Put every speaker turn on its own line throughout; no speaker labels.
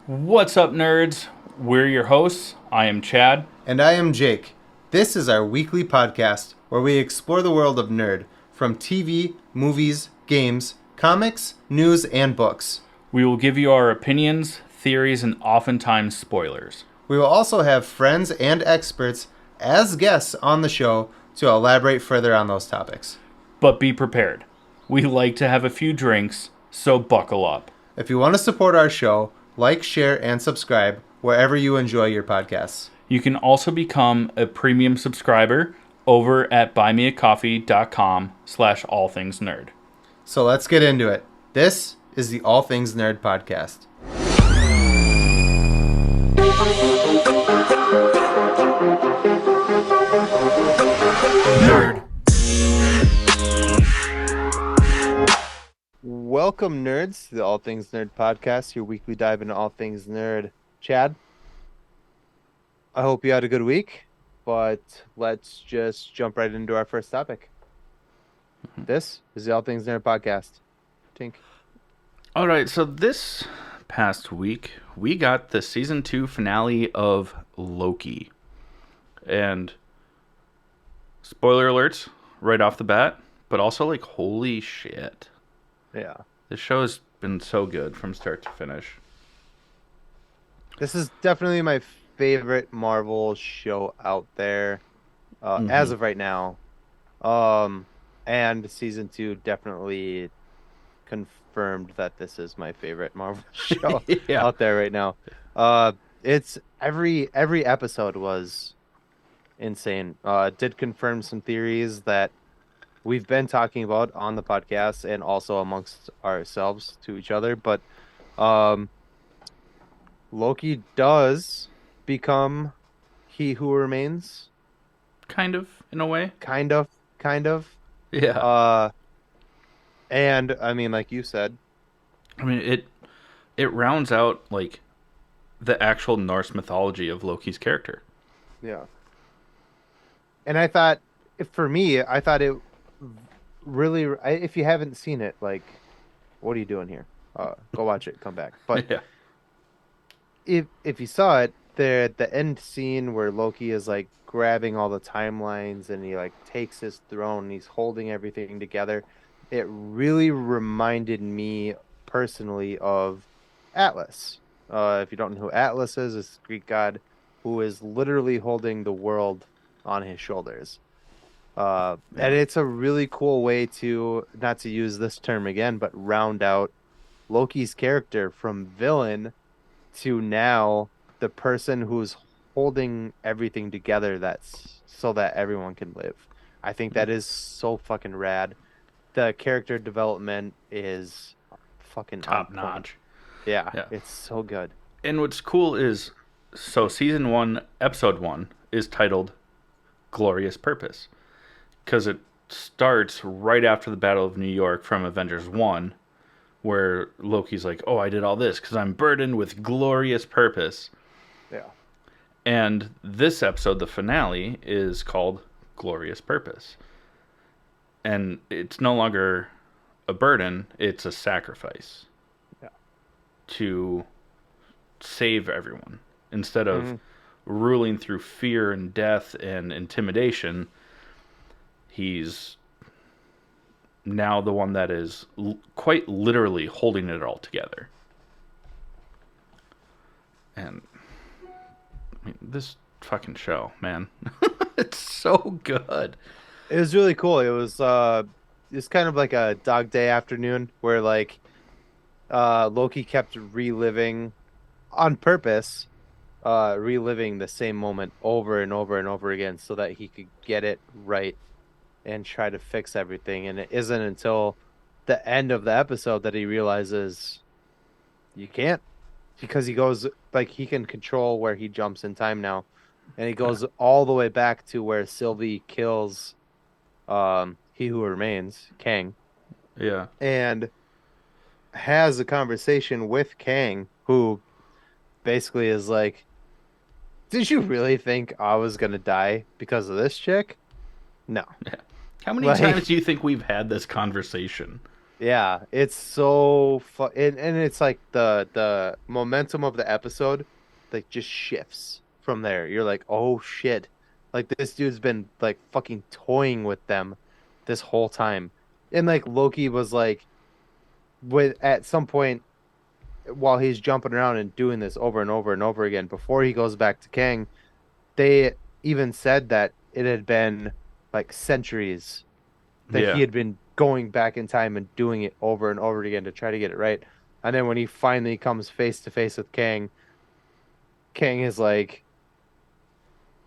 What's up, nerds? We're your hosts. I am Chad.
And I am Jake. This is our weekly podcast where we explore the world of nerd from TV, movies, games, comics, news, and books.
We will give you our opinions, theories, and oftentimes spoilers.
We will also have friends and experts as guests on the show to elaborate further on those topics.
But be prepared. We like to have a few drinks, so buckle up.
If you want to support our show, like, share, and subscribe wherever you enjoy your podcasts.
You can also become a premium subscriber over at buymeacoffee.com/allthingsnerd.
So let's get into it. This is the All Things Nerd podcast.
Nerd.
Welcome, nerds, to the All Things Nerd podcast, your weekly dive into all things nerd. Chad, I hope you had a good week, but let's just jump right into our first topic. This is the All Things Nerd podcast. Tink.
All right, so this past week, we got the season 2 finale of Loki. And spoiler alerts right off the bat, but also like, holy shit.
Yeah.
This show has been so good from start to finish.
This is definitely my favorite Marvel show out there as of right now. And season 2 definitely confirmed that this is my favorite Marvel show
Yeah.
out there right now. It's every episode was insane. Did confirm some theories that we've been talking about on the podcast and also amongst ourselves to each other, but Loki does become He Who Remains.
Kind of, in a way.
Kind of.
Yeah.
And I mean, like you said,
I mean, it rounds out, like, the actual Norse mythology of Loki's character.
yeah. And I thought, for me, I thought it really, if you haven't seen it, like, what are you doing here? Go watch it, come back. But
Yeah.
if you saw it, the end scene where Loki is like grabbing all the timelines and he like takes his throne and he's holding everything together, it really reminded me personally of Atlas. If you don't know who Atlas is, it's a Greek god who is literally holding the world on his shoulders. And it's a really cool way to, not to use this term again, but round out Loki's character from villain to now the person who's holding everything together that's so that everyone can live. I think that is so fucking rad. The character development is fucking
Top
on point.
notch.
Yeah, it's so good.
And what's cool is, so season 1, episode 1 is titled Glorious Purpose. Because it starts right after the Battle of New York from Avengers 1, where Loki's like, oh, I did all this because I'm burdened with glorious purpose.
Yeah.
And this episode, the finale, is called Glorious Purpose. And it's no longer a burden, it's a sacrifice.
Yeah.
To save everyone. Instead of ruling through fear and death and intimidation, he's now the one that is quite literally holding it all together. And I mean, this fucking show, man, it's so good.
It was really cool. It's kind of like a Dog Day afternoon where like Loki kept reliving on purpose, reliving the same moment over and over and over again so that he could get it right and try to fix everything. And it isn't until the end of the episode that he realizes you can't, because he goes, like, he can control where he jumps in time now, and he goes all the way back to where Sylvie kills He Who Remains, Kang.
Yeah.
And has a conversation with Kang, who basically is like, did you really think I was gonna die because of this chick? No.
How many
Like-
times do you think we've had this conversation?
Yeah, it's so fun, and it's like the momentum of the episode like just shifts from there. You're like, oh shit, like this dude's been like fucking toying with them this whole time, and like Loki was like, with at some point while he's jumping around and doing this over and over and over again before he goes back to Kang, they even said that it had been like centuries that he
Yeah.
had been going back in time and doing it over and over again to try to get it right. And then when he finally comes face to face with Kang, Kang is like,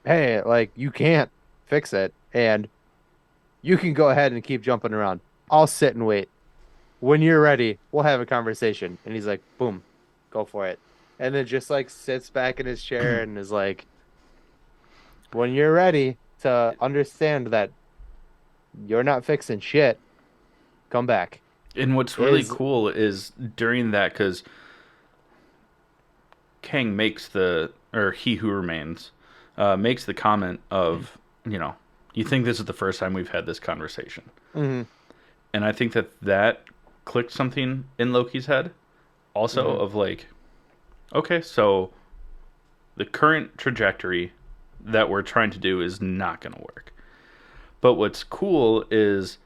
"Hey, like you can't fix it, and you can go ahead and keep jumping around. I'll sit and wait. When you're ready, we'll have a conversation." And he's like, "Boom, go for it." And then just like sits back in his chair and is like, "When you're ready to understand that you're not fixing shit, come back."
And what's really
Is
cool is during that, because Kang makes the, or He Who Remains, makes the comment of, you know, you think this is the first time we've had this conversation.
Mhm,
And I think that that clicked something in Loki's head also
mhm,
of like, okay, so the current trajectory that we're trying to do is not going to work. But what's cool is,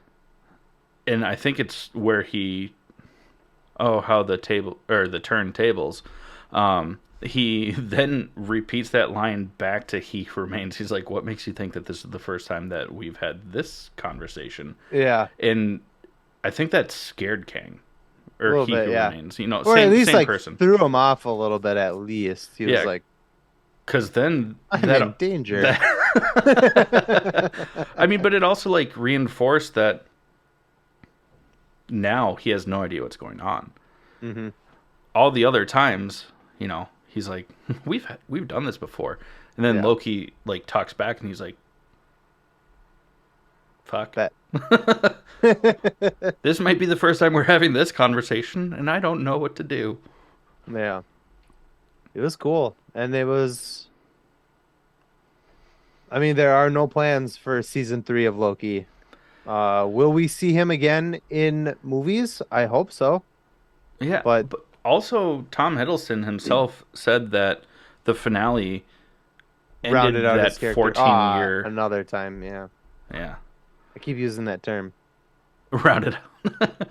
and I think it's where he, oh, how the table or the turntables. He then repeats that line back to He Remains. He's like, "What makes you think that this is the first time that we've had this conversation?"
yeah.
And I think that scared Kang,
A
or
little
He
bit,
Who
yeah.
Remains. You know,
Or at least
same
like
person.
threw him off a little bit at least. He was
Yeah,
like,
because then
I'm in danger.
that I mean, but it also like reinforced that now he has no idea what's going on.
Hmm.
All the other times, you know, he's like, we've done this before, and then
Yeah,
Loki like talks back and he's like, fuck,
bet.
this might be the first time we're having this conversation, and I don't know what to do.
Yeah, it was cool. And it was, I mean, there are no plans for season three of Loki. Will we see him again in movies? I hope so.
Yeah,
But
but also Tom Hiddleston himself said that the finale
rounded
ended
out his
that
character.
14 year,
Another time. Yeah.
yeah,
I keep using that term.
rounded out.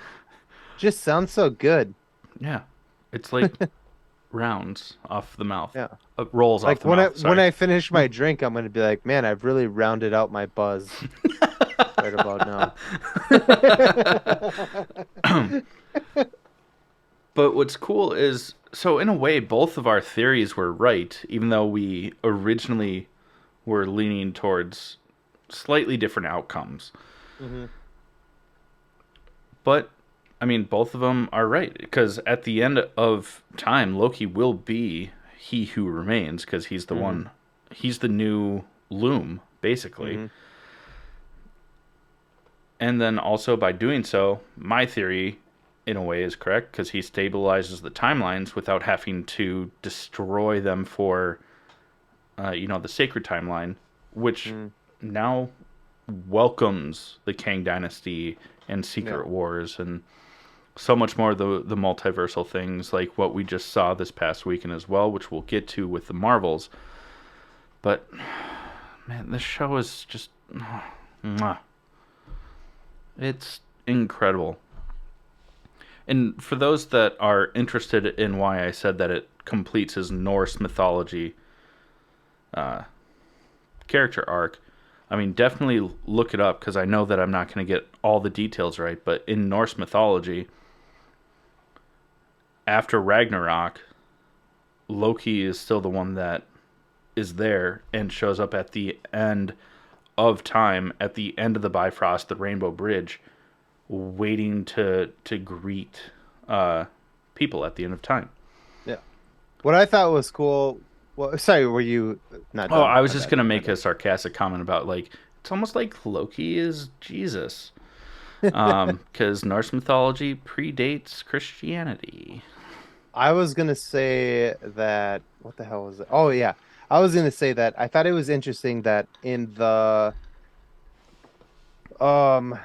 Just sounds so good.
Yeah, it's like rounds off the mouth,
Yeah.
rolls off
Like
the mouth.
when
Sorry.
I finish my drink, I'm gonna be like, man, I've really rounded out my buzz right about now.
But what's cool is, so in a way, both of our theories were right, even though we originally were leaning towards slightly different outcomes.
Hmm.
But I mean, both of them are right because at the end of time, Loki will be He Who Remains because he's the
Hmm.
one, he's the new Loom, basically.
Hmm.
And then also by doing so, my theory, in a way, is correct because he stabilizes the timelines without having to destroy them for, the sacred timeline, which
Hmm.
now welcomes the Kang Dynasty and
Yeah.
Secret Wars and so much more of the multiversal things like what we just saw this past weekend as well, which we'll get to with the Marvels. But man, this show is just it's incredible. And for those that are interested in why I said that it completes his Norse mythology uh, character arc, I mean, definitely look it up because I know that I'm not going to get all the details right. But in Norse mythology, after Ragnarok, Loki is still the one that is there and shows up at the end of time, at the end of the Bifrost, the Rainbow Bridge, waiting to greet uh, people at the end of time.
Yeah. What I thought was cool. Well, sorry, were you not
Oh,
done?
I was
My
just
bad.
gonna
My
make a
bad.
sarcastic comment about like it's almost like Loki is Jesus, because Norse mythology predates Christianity.
I was gonna say that. What the hell was it? Oh yeah, I was gonna say that I thought it was interesting that um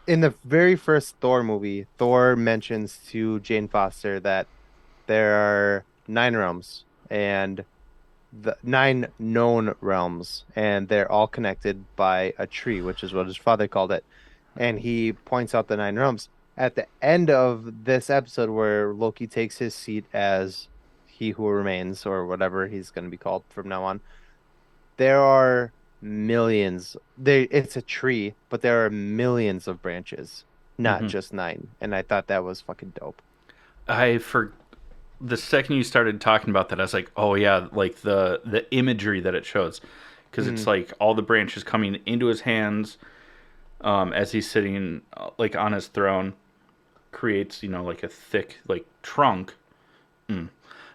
in the very first Thor movie, Thor mentions to Jane Foster that there are nine realms and the nine known realms, and they're all connected by a tree, which is what his father called it. And he points out the nine realms. At the end of this episode, where Loki takes his seat as he who remains, or whatever he's going to be called from now on, there are millions. It's a tree, but there are millions of branches, not
Hmm.
just nine. And I thought that was fucking dope.
I for the second you started talking about that, I was like, oh yeah, like the imagery that it shows, because it's
Mm,
like all the branches coming into his hands as he's sitting like on his throne creates like a thick like trunk,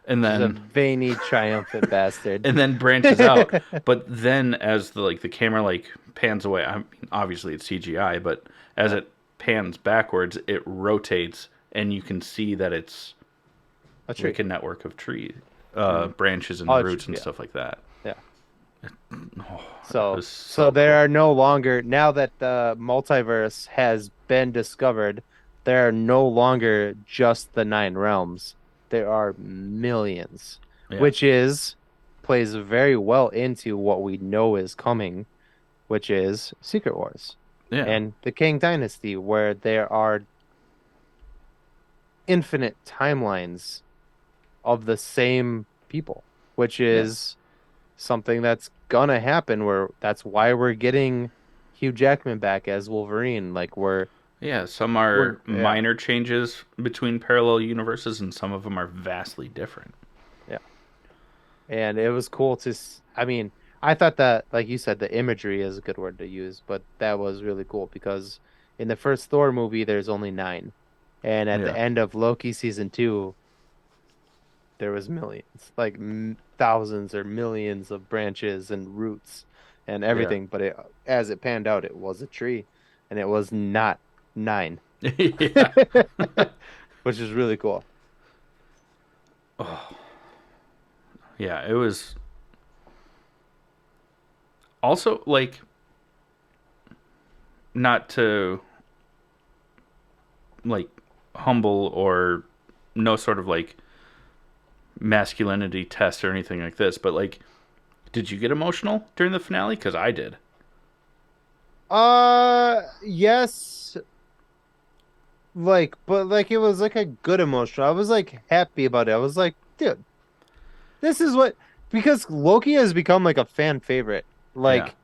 and
just a
then
veiny, triumphant bastard.
branches out. But then as the camera like pans away, I mean, obviously it's CGI, but as
Yeah.
it pans backwards, it rotates, and you can see that it's
A
like
tree.
a network of tree
Mm.
branches and
Oh, a tree.
roots and
Yeah.
stuff like that.
Yeah.
Oh, that
So,
was
so
so
there
cool.
are no longer, now that the multiverse has been discovered, there are no longer just the nine realms. There are millions,
Yeah,
which is plays very well into what we know is coming, which is Secret Wars
yeah,
and the Kang Dynasty, where there are infinite timelines of the same people, which
yeah,
is something that's gonna happen where that's why we're getting Hugh Jackman back as Wolverine. Like
yeah. Some are
yeah,
minor changes between parallel universes, and some of them are vastly different.
yeah. And it was cool I mean, I thought that like you said the imagery is a good word to use, but that was really cool because in the first Thor movie there's only nine. And at the
Yeah,
end of Loki season 2 there was millions, like thousands or millions of branches and roots and
yeah,
everything. But as it panned out, it was a tree, and it was not nine,
yeah.
which is really cool.
Oh, yeah. It was also like not to like humble or no sort of like masculinity test or anything like this, but like, did you get emotional during the finale? Because I did.
Yes, but like it was like a good emotion. I was like happy about it. I was like, dude, this is what because Loki has become like a fan favorite,
Yeah.
like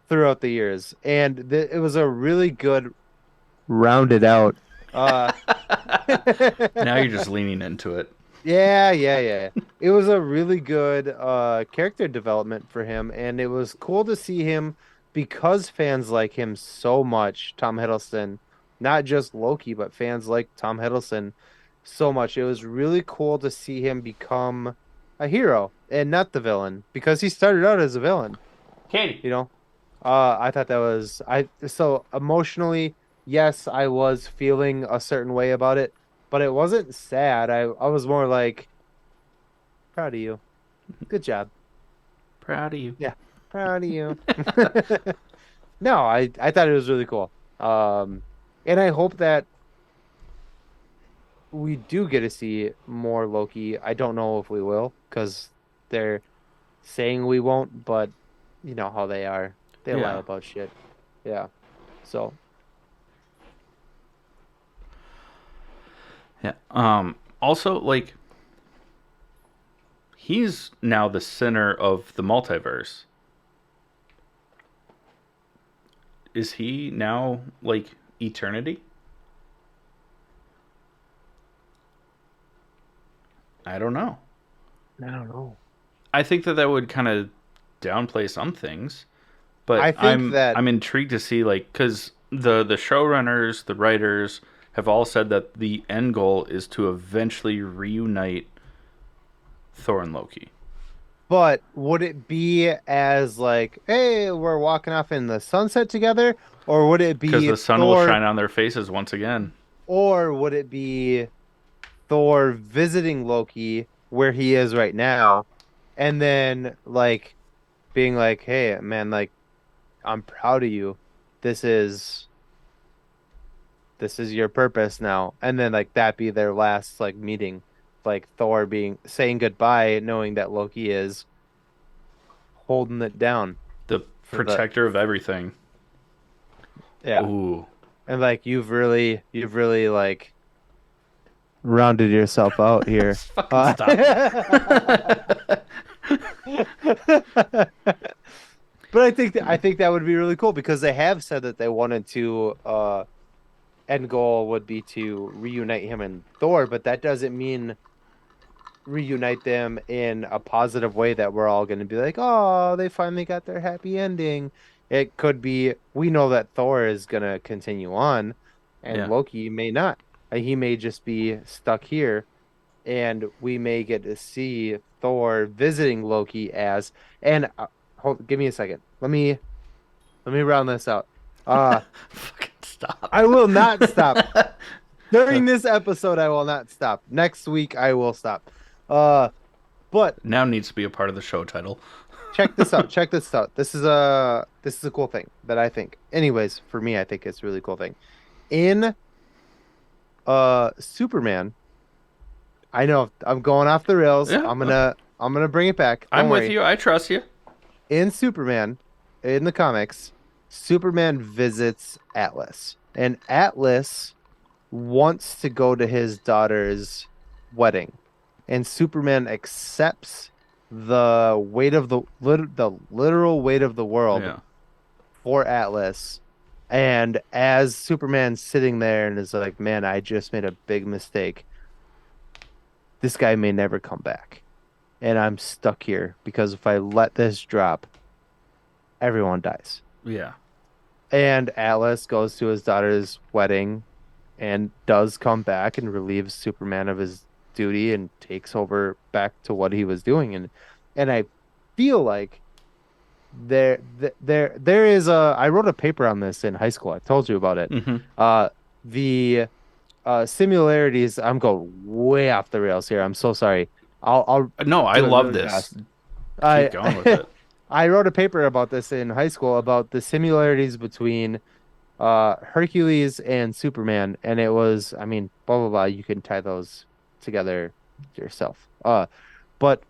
throughout the years, and it was a really good rounded out. Uh,
Now you're just leaning into it.
yeah, yeah, yeah. It was a really good character development for him, and it was cool to see him because fans like him so much, Tom Hiddleston, not just Loki, but fans like Tom Hiddleston so much. It was really cool to see him become a hero and not the villain because he started out as a villain,
Katie.
you know? I thought that was I so emotionally, yes, I was feeling a certain way about it, but it wasn't sad. I was more like proud of you. Good job.
Proud of you.
Yeah, proud of you. No, I thought it was really cool. And I hope that we do get to see more Loki. I don't know if we will because they're saying we won't, but you know how they are. They lie
Yeah.
about shit. Yeah. So,
Yeah. Also, like, he's now the center of the multiverse. Is he now like eternity? I don't know.
I don't know.
I think that would kind of downplay some things, but
I think that
I'm intrigued to see like because the showrunners, the writers have all said that the end goal is to eventually reunite Thor and Loki
But would it be as like, hey, we're walking off in the sunset together, or would it
because
be
the sun will
Thor,
shine on their faces once again.
or would it be Thor visiting Loki where he is right now, and then like being like, hey, man, like I'm proud of you. This is this is your purpose now. And then like that be their last like meeting, like Thor being saying goodbye, knowing that Loki is holding it down
The
for the
protector of everything.
yeah.
Ooh.
And like you've really like rounded yourself out here.
Fucking stop.
But I think that would be really cool because they have said that they wanted to end goal would be to reunite him and Thor, but that doesn't mean reunite them in a positive way that we're all going to be like, oh, they finally got their happy ending. It could be, we know that Thor is going to continue on and
Yeah.
Loki may not. He may just be stuck here and we may get to see Thor visiting Loki as, and give me a second. Let me round this out. Uh,
Fucking stop.
I will not stop. During this episode, I will not stop. Next week, I will stop. Uh, but
Now needs to be a part of the show title.
check this out. Check this out. This is a cool thing that I think. Anyways, for me, I think it's a really cool thing. In Superman, I know I'm going off the rails.
Yeah.
I'm gonna bring it back.
I'm
Don't
with
worry.
you. I trust you.
In Superman, in the comics, Superman visits Atlas, and Atlas wants to go to his daughter's wedding, and Superman accepts the weight of the literal weight of the world
Yeah.
for Atlas. And as Superman's sitting there and is like, "Man, I just made a big mistake. This guy may never come back, and I'm stuck here because if I let this drop, everyone dies."
Yeah.
And Atlas goes to his daughter's wedding and does come back and relieves Superman of his duty and takes over back to what he was doing. And I feel like there is a I wrote a paper on this in high school. I told you about it.
Hmm.
The similarities. I'm going way off the rails here. I'm so sorry. I'll
No, I
do it
love
really
this.
fast.
Keep going with
I
it.
I wrote a paper about this in high school about the similarities between Hercules and Superman, and it was, I mean, blah blah blah. You can tie those together yourself. But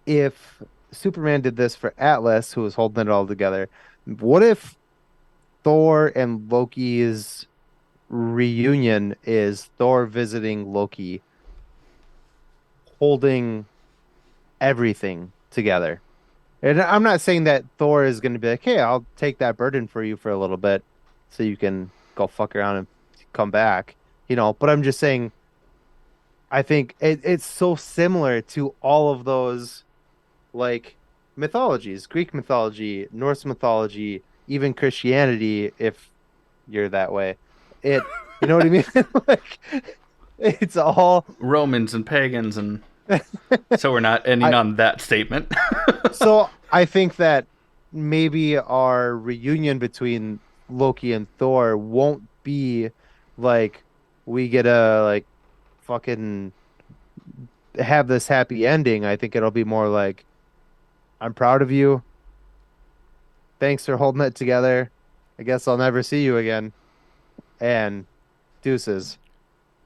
if Superman did this for Atlas, who was holding it all together, what if Thor and Loki's reunion is Thor visiting Loki, holding everything together? And I'm not saying that Thor is going to be like, "Hey, I'll take that burden for you for a little bit, so you can go fuck around and come back," But I'm just saying, I think it's so similar to all of those like mythologies, Greek mythology, Norse mythology, even Christianity, if you're that way. You know what I mean? Like, it's all.
Romans and pagans, and so we're not ending
I
on that statement.
So I think that maybe our reunion between Loki and Thor won't be like we get a like fucking have this happy ending. I think it'll be more like I'm proud of you. Thanks for holding it together. I guess I'll never see you again. And deuces.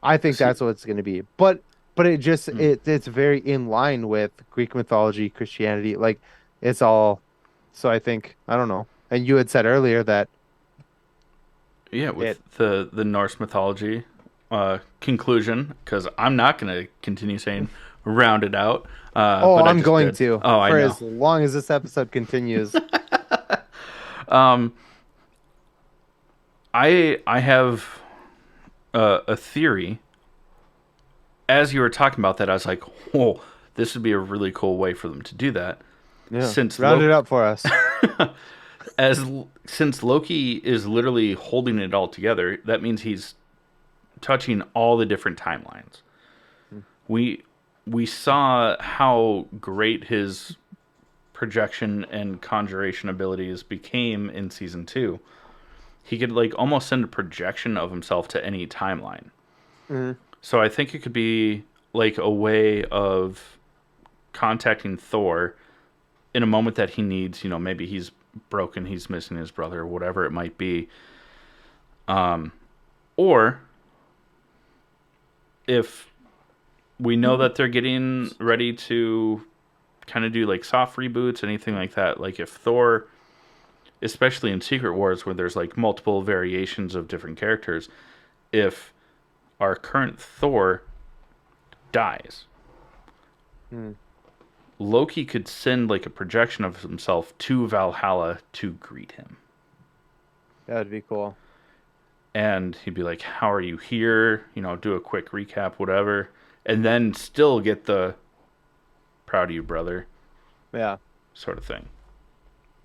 I think
See,
that's what it's going to be. But it just
hmm.
it's very in line with Greek mythology, Christianity. Like it's all. So I think I don't know. And you had said earlier that
Yeah, with
it.
the Norse mythology conclusion, because I'm not going to continue saying rounded out,
Oh,
but I
I'm
just
going
did.
to
Oh, I
for
know.
as long as this episode continues.
Um, I have a theory. As you were talking about that, I was like, "Whoa, this would be a really cool way for them to do that."
Yeah,
Since
round it
Loki,
up for us.
since Loki is literally holding it all together, that means he's touching all the different timelines. We we saw how great his projection and conjuration abilities became in season 2. He could like almost send a projection of himself to any timeline.
Mhm.
So I think it could be like a way of contacting Thor in a moment that he needs, maybe he's broken, he's missing his brother, whatever it might be. Or if we know that they're getting ready to kind of do like soft reboots, anything like that, like if Thor, especially in Secret Wars where there's like multiple variations of different characters, if our current Thor dies,
Hmm,
Loki could send like a projection of himself to Valhalla to greet him.
that would be cool.
And he'd be like, "How are you here?" Do a quick recap, whatever. And then still get the "proud of you, brother"
Yeah,
sort of thing.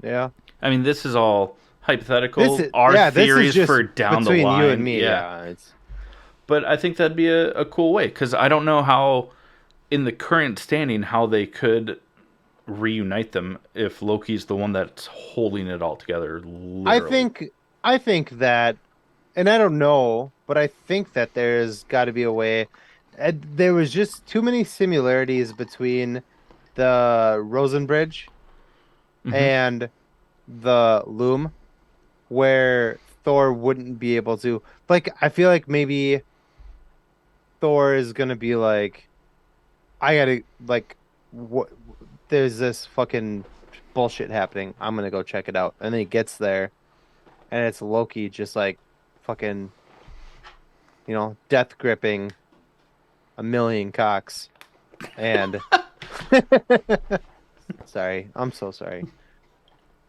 yeah.
I mean, this is all
This
hypothetical,
is
our
yeah. This is
theories
just
for down the
between you and
line.
me.
Yeah.
Yeah, it's
But I think that'd be a cool way because I don't know how, in the current standing, how they could reunite them if Loki's the one that's holding it all together,
I
literally.
think I think that, and I don't know, but I think that there's got to be a way. There was just too many similarities between the Rosen Bridge
Hmm.
and the Loom, where Thor wouldn't be able to. Like, I feel like maybe Thor is gonna be like, I gotta like, what? There's this fucking bullshit happening. I'm gonna go check it out, and then he gets there, and it's Loki just like fucking, death gripping a million cocks. And sorry, I'm so sorry.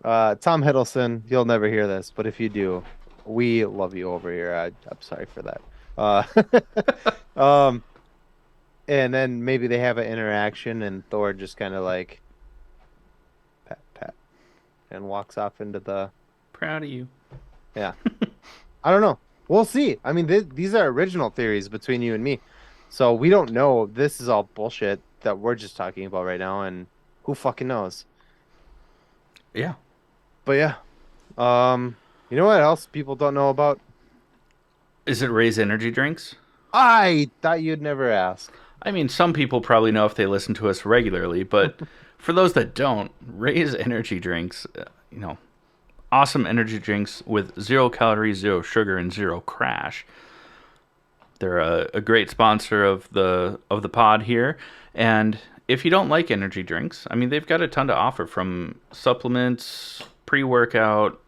Tom Hiddleston, you'll never hear this, but if you do, we love you over here. I'm sorry for that. Um, and then maybe they have an interaction, and Thor just kind of like pat pat and walks off into the
Proud of you.
yeah. I don't know. We'll see. I mean, these are original theories between you and me, so we don't know. This is all bullshit that we're just talking about right now, and who fucking knows?
Yeah.
But yeah, you know what else people don't know about?
Is it Ray's energy drinks?
I thought you'd never ask.
I mean, some people probably know if they listen to us regularly, but for those that don't, Ray's energy drinks, awesome energy drinks with 0 calories, 0 sugar, and 0 crash. They're a great sponsor of the pod here, and if you don't like energy drinks, I mean they've got a ton to offer from supplements, pre-workout,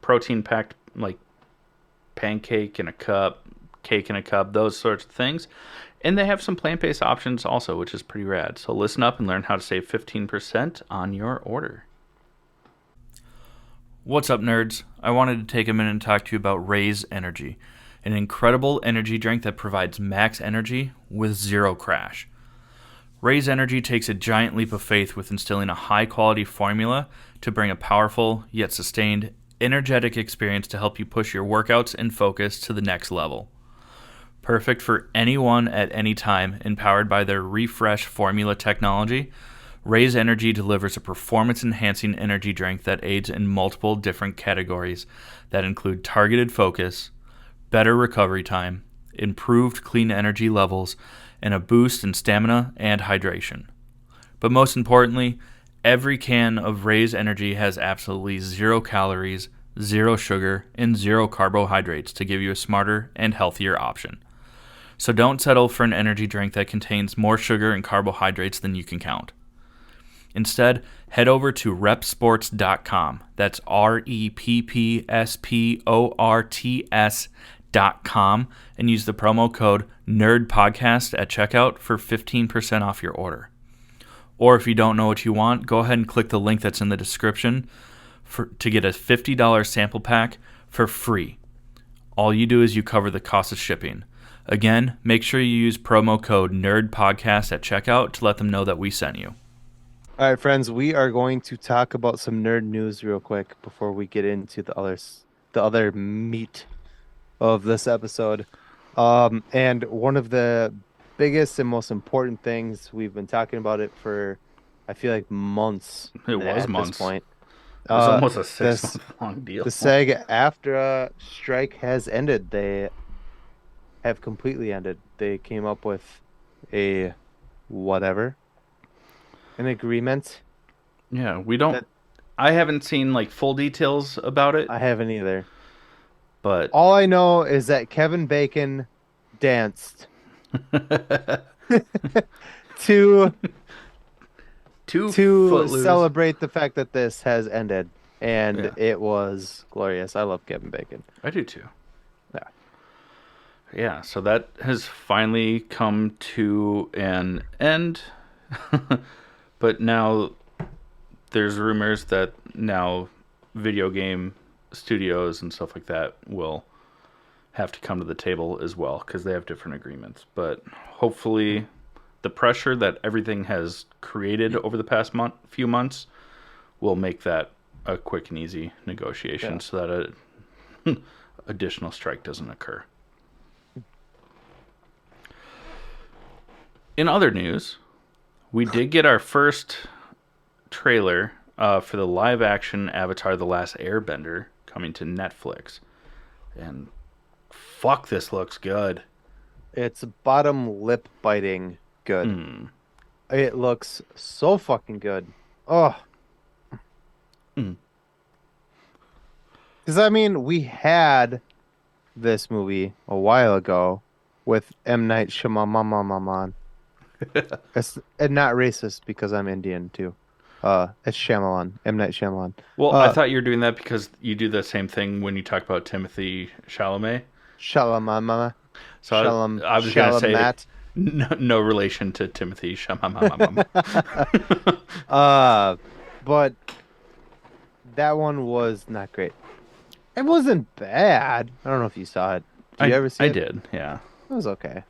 protein packed like pancake in a cup, cake in a cup, those sorts of things. And they have some plant-based options also, which is pretty rad. So listen up and learn how to save 15% on your order. What's up, nerds? I wanted to take a minute and talk to you about Raise Energy, an incredible energy drink that provides max energy with 0 crash. Raise Energy takes a giant leap of faith with instilling a high-quality formula to bring a powerful, yet sustained, energetic experience to help you push your workouts and focus to the next level. Perfect for anyone at any time, empowered by their refresh formula technology, Raise Energy delivers a performance-enhancing energy drink that aids in multiple different categories that include targeted focus, better recovery time, improved clean energy levels, and a boost in stamina and hydration. But most importantly, every can of Raise Energy has absolutely 0 calories, 0 sugar, and 0 carbohydrates to give you a smarter and healthier option. So don't settle for an energy drink that contains more sugar and carbohydrates than you can count. Instead, head over to repsports.com. That's REPPSPORTS.com and use the promo code NERDPODCAST at checkout for 15% off your order. Or if you don't know what you want, go ahead and click the link that's in the description to get a $50 sample pack for free. All you do is you cover the cost of shipping. Again, make sure you use promo code NERDPODCAST at checkout to let them know that we sent you.
All right, friends, we are going to talk about some nerd news real quick before we get into the other meat of this episode. And one of the biggest and most important things we've been talking about it for, I feel like months
It was
at this
months.
point.
It was almost a
This
6 month long deal.
the SAG-AFTRA strike has ended. They have completely ended. They came up with a whatever, an agreement
Yeah, we don't.
that
I haven't seen like full details about it.
I haven't either.
But
All I know is that Kevin Bacon danced to
too
to
footloose.
celebrate the fact that this has ended, and
Yeah,
it was glorious. I love Kevin Bacon.
I do too.
Yeah.
Yeah, so that has finally come to an end. But now there's rumors that now video game studios and stuff like that will have to come to the table as well because they have different agreements. But hopefully, the pressure that everything has created over the past few months will make that a quick and easy negotiation
Yeah.
so that a additional strike doesn't occur. In other news, we did get our first trailer for the live action Avatar The Last Airbender coming to Netflix. And fuck, this looks good.
It's bottom lip biting good.
Mm.
It looks so fucking good. Oh,
Mm.
because I mean, we had this movie a while ago with M. Night Shyamalan. It's and not racist because I'm Indian too. It's Shyamalan, M. Night Shyamalan.
Well, I
Uh,
thought you were doing that because you do the same thing when you talk about Timothy Chalamet.
Shalamama,
So I was gonna say
Shalamat.
no relation to Timothy Chalamet.
Uh, but that one was not great. It wasn't bad. I don't know if you saw it. Did you ever see
I
it?
did, yeah,
It was okay.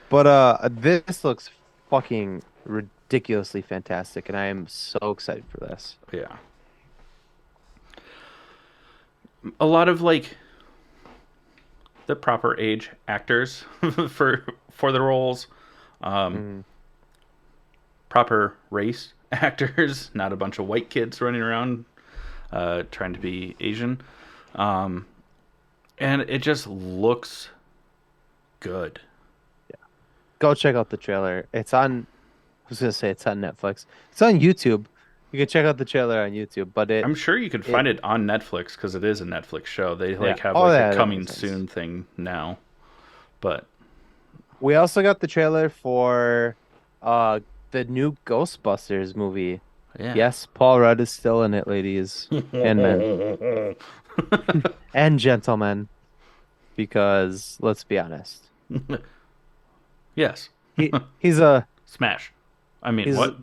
But this looks fucking ridiculously fantastic, and I am so excited for this.
yeah. A lot of like the proper age actors for the roles, um,
Mm.
proper race actors, not a bunch of white kids running around trying to be Asian, um, and it just looks good.
Go check out the trailer. It's on. I was gonna say it's on Netflix. It's on YouTube. You can check out the trailer on YouTube. But
I'm sure you could
it
find it on Netflix because it is a Netflix show. They
yeah.
like have
Oh
like a
yeah, that
coming
makes sense.
soon thing now, but
We also got the trailer for uh the new Ghostbusters movie.
yeah.
Yes, Paul Rudd is still in it, ladies and men and gentlemen, because let's be honest.
Yes.
He's a
Smash. I mean,
he's
what?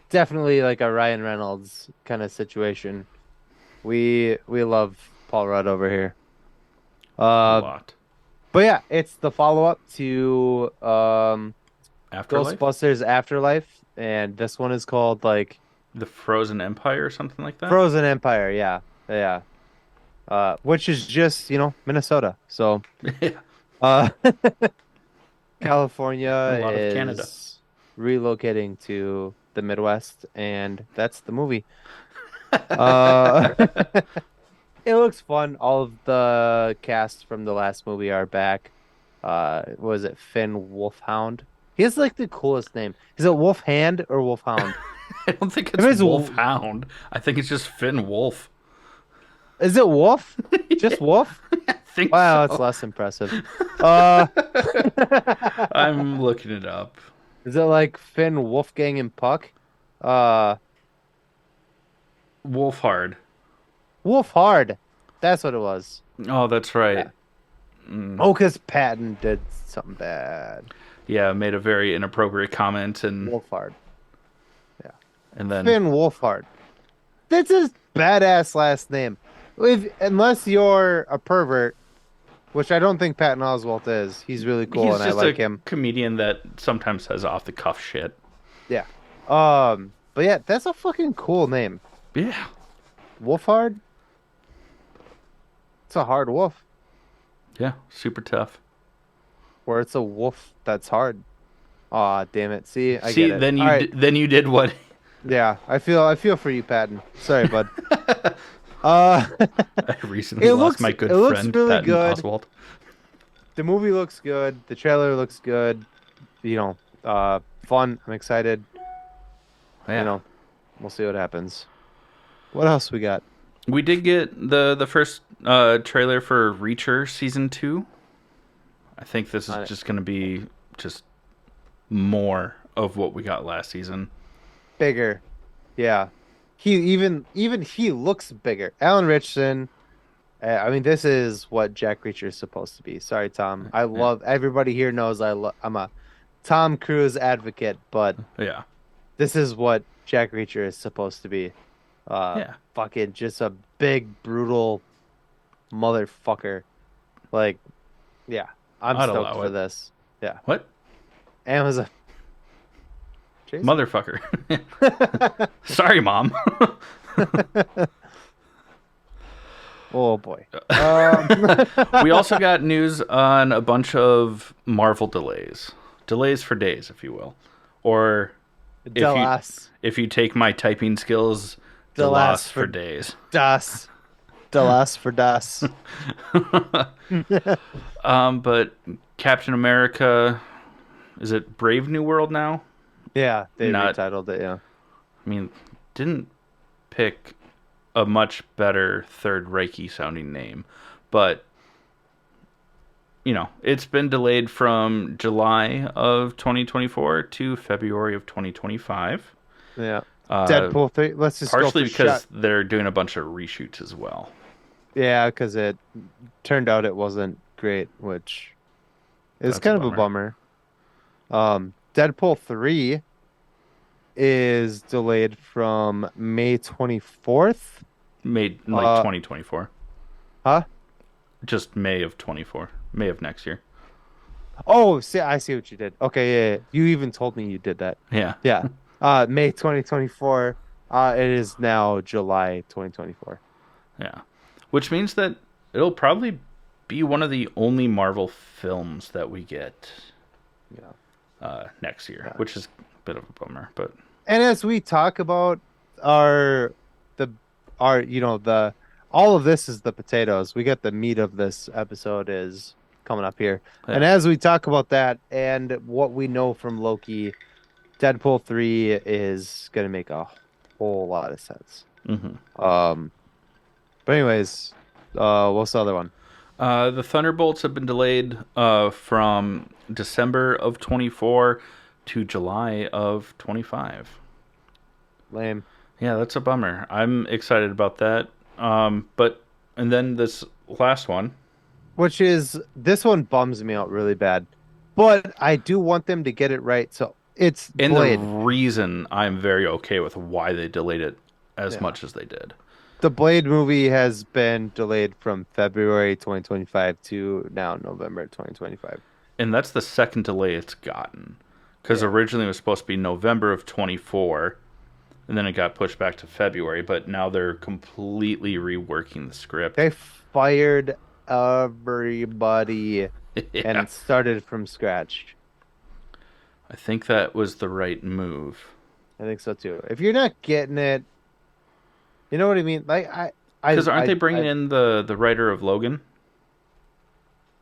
definitely like a Ryan Reynolds kind of situation. We love Paul Rudd over here.
A
Uh,
lot.
but yeah, it's the follow-up to
Afterlife?
Ghostbusters Afterlife, and this one is called like
The Frozen Empire or something like that?
Frozen Empire. Yeah, yeah. Which is just, Minnesota. So,
Yeah.
uh,
A
California
lot of Canada.
is relocating to the Midwest, and that's the movie. Uh, it looks fun. All of the cast from the last movie are back. Was it Finn Wolfhound? He has like the coolest name. Is it Wolfhand or Wolfhound?
I don't think
If
it's
it's
Wolfhound. I think it's just Finn Wolf.
is it Wolf?
Yeah,
Just Wolf?
I think
Wow, it's
so.
less impressive. Uh,
I'm looking it up.
is it like Finn, Wolfgang, and Puck? Uh,
Wolfhard.
Wolfhard. That's what it was.
Oh, that's right.
Yeah. Oh, because Patton did something bad.
Yeah, made a very inappropriate comment
Wolfhard. Yeah.
and then
Finn Wolfhard. That's his badass last name. Unless you're a pervert, which I don't think Patton Oswalt is. He's really cool
he's
and I
just
like
a
him.
comedian that sometimes says off the cuff shit.
Yeah. But yeah, that's a fucking cool name.
Yeah.
Wolfhard? It's a hard wolf.
Yeah, super tough.
Or it's a wolf that's hard. Aw, damn it. See, I
See,
get it. All right.
then you did what
Yeah, I feel for you, Patton. Sorry, bud. Uh
I recently lost my
it
good
looks
friend
really
Patton
good.
Oswalt.
The movie looks good. The trailer looks good. Fun. I'm excited. You
Yeah.
know, we'll see what happens. What else we got?
We did get the first trailer for Reacher season 2. I think this is
On it.
just going to be just more of what we got last season.
Bigger. Yeah. He even he looks bigger. Alan Richardson. I mean, this is what Jack Reacher is supposed to be. Sorry, Tom. I
Yeah,
love everybody here knows I'm a Tom Cruise advocate, but
yeah,
this is what Jack Reacher is supposed to be.
yeah.
Fucking just a big brutal motherfucker. Like, yeah, I'm
I'd
stoked
allow
for
it.
this. Yeah,
What?
Amazon. Jason.
Motherfucker. Sorry, mom.
Oh boy.
We also got news on a bunch of Marvel delays. Delays for days, if you will. Or if you
Delas.
if you take my typing skills, the
Delas
loss for
for
days.
Das. Delas for Das.
But Captain America, is it Brave New World now?
Yeah, they
Not,
retitled it, yeah.
I mean, didn't pick a much better Third Reiki sounding name, but it's been delayed from July of 2024 to February of 2025.
Yeah.
Uh,
Deadpool 3. Let's just go
Partially
for shot.
because they're doing a bunch of reshoots as well.
Yeah, because it turned out it wasn't great, which is
That's a
kind of a
bummer.
bummer. Deadpool 3 is delayed from May 24th.
Made in like
Uh,
2024.
huh?
Just May of 24. May of next year.
Oh, see, I see what you did. Okay, yeah. You even told me you did that.
Yeah.
Yeah. May 2024. It is now July 2024.
Yeah. Which means that it'll probably be one of the only Marvel films that we get
Yeah.
next year,
Yeah.
which is a bit of a bummer. But
And as we talk about our the our the all of this is the potatoes. We get the meat of this episode is coming up here. And
yeah.
as we talk about that and what we know from Loki, Deadpool 3 is gonna make a whole lot of sense.
hmm
Um but anyways, what's the other one?
The Thunderbolts have been delayed from December of 24 to July of 25.
Lame.
Yeah, that's a bummer. I'm excited about that. And then this last one.
Which is this one bums me out really bad. But I do want them to get it right. So it's
And the
Blade.
reason I'm very okay with why they delayed it as
Yeah.
much as they did.
The Blade movie has been delayed from February 2025 to now November 2025.
And that's the second delay it's gotten. Because
Yeah.
originally it was supposed to be November of 24, and then it got pushed back to February, but now they're completely reworking the script.
They fired everybody
Yeah.
and started from scratch.
I think that was the right move.
I think so too. If you're not getting it, you know what I mean? Like
Because aren't they bringing in the writer of Logan?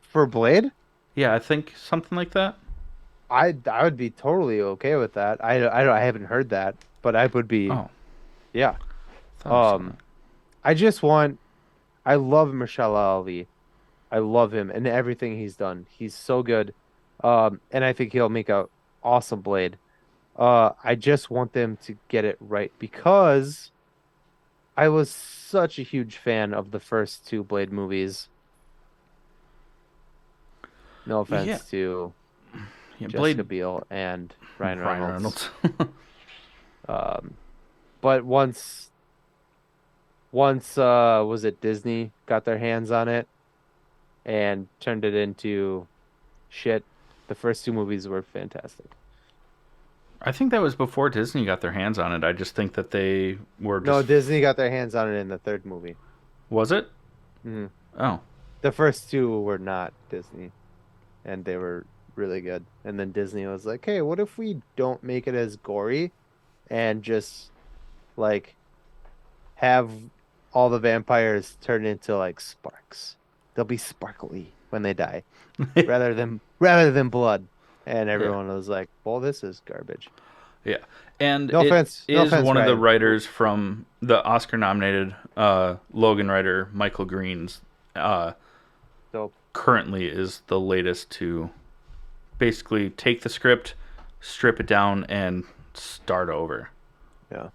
for Blade,
Yeah, I think something like that.
I would be totally okay with that. I haven't heard that, but I would be,
Oh,
yeah.
thought I saw that.
I just want I love Michelle Ali. I love him and everything he's done. He's so good. And I think he'll make a awesome Blade. I just want them to get it right because I was such a huge fan of the first two Blade movies. No
Yeah,
offense to
yeah,
Jessica
Blade.
Biel and Ryan
Ryan
Reynolds.
Reynolds.
Um, but once was it Disney got their hands on it and turned it into shit. The first two movies were fantastic.
I think that was before Disney got their hands on it. I just think that they were
No,
just.
Disney got their hands on it in the third movie.
Was it?
Mhm.
Oh,
The first two were not Disney, and they were really good. And then Disney was like, "Hey, what if we don't make it as gory and just like have all the vampires turn into like sparks? They'll be sparkly when they die, rather than blood." And
yeah,
everyone was like, "Well, this is garbage."
yeah. And
No
it
offense, no
is
offense,
one of the
Ryan.
writers from the Oscar-nominated Logan writer Michael Green's
So
currently is the latest to basically take the script, strip it down, and start over.
yeah,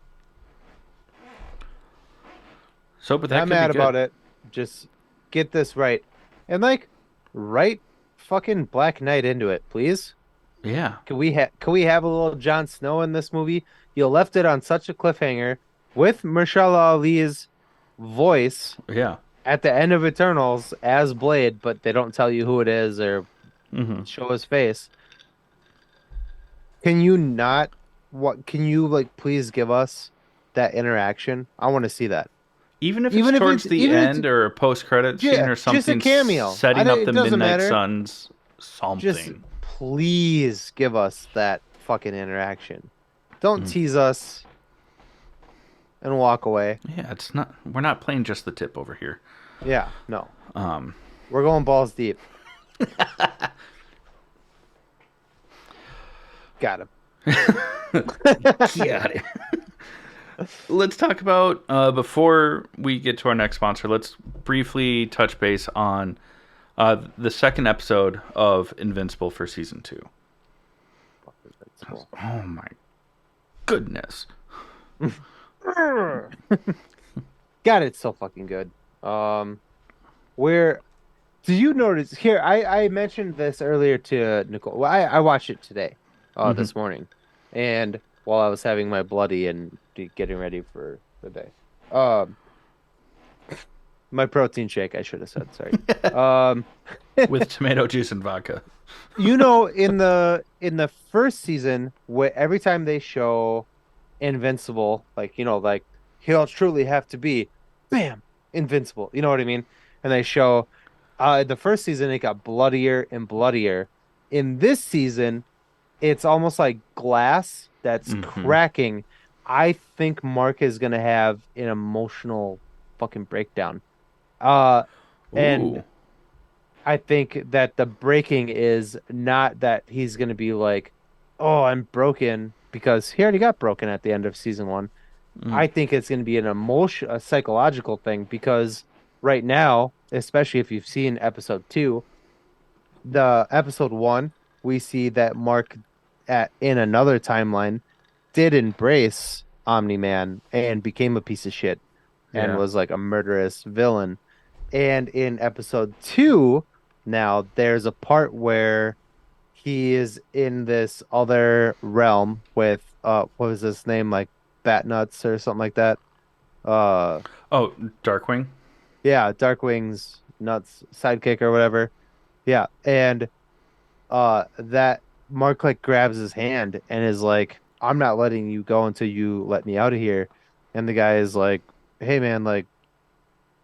So, but that
not
could be
mad
good.
about it. Just get this right, and like write fucking Black Knight into it, please.
Yeah,
Can we have a little Jon Snow in this movie? You left it on such a cliffhanger with Mahershala Ali's voice
yeah.
at the end of Eternals as Blade, but they don't tell you who it is or
Hmm.
show his face. Can you not what can you like please give us that interaction? I want to see that.
Even if it's towards the
Even if it's
end or a post-credit scene
yeah,
or
just a
something,
cameo.
setting up
It
the
doesn't
Midnight
matter.
Suns,
Just
something.
please give us that fucking interaction. Don't tease us and walk away.
Yeah, it's not. We're not playing just the tip over here.
Yeah, no.
Um,
We're going balls deep. Got him.
Got it. Let's talk about before we get to our next sponsor. Let's briefly touch base on the second episode of Invincible for season 2.
Invincible.
Oh my goodness!
God, it's so fucking good. Where do you notice here? I mentioned this earlier to Nicole. Well, I watched it today,
Hmm.
this morning, and while I was having my bloody and getting ready for the day, um, my protein shake, I should have said, sorry. Um,
With tomato juice and vodka.
in the first season, where every time they show Invincible, like like he'll truly have to be, bam, invincible. You know what I mean? And they show, the first season it got bloodier and bloodier. In this season, it's almost like glass that's
Hmm.
cracking. I think Mark is gonna have an emotional fucking breakdown. Uh, and
Ooh.
I think that the breaking is not that he's going to be like, oh, I'm broken because he already got broken at the end of season one.
Mm.
I think it's going to be an emotion, a psychological thing because right now, especially if you've seen episode two, the episode one, we see that Mark in another timeline did embrace Omni-Man and became a piece of shit and
Yeah.
was like a murderous villain. And in episode two, now there's a part where he is in this other realm with what was his name, like Bat Nuts or something like that. Uh
Oh, Darkwing.
yeah, Darkwing's Nuts sidekick or whatever. Yeah. And that Mark like grabs his hand and is like, I'm not letting you go until you let me out of here. And the guy is like, hey man, like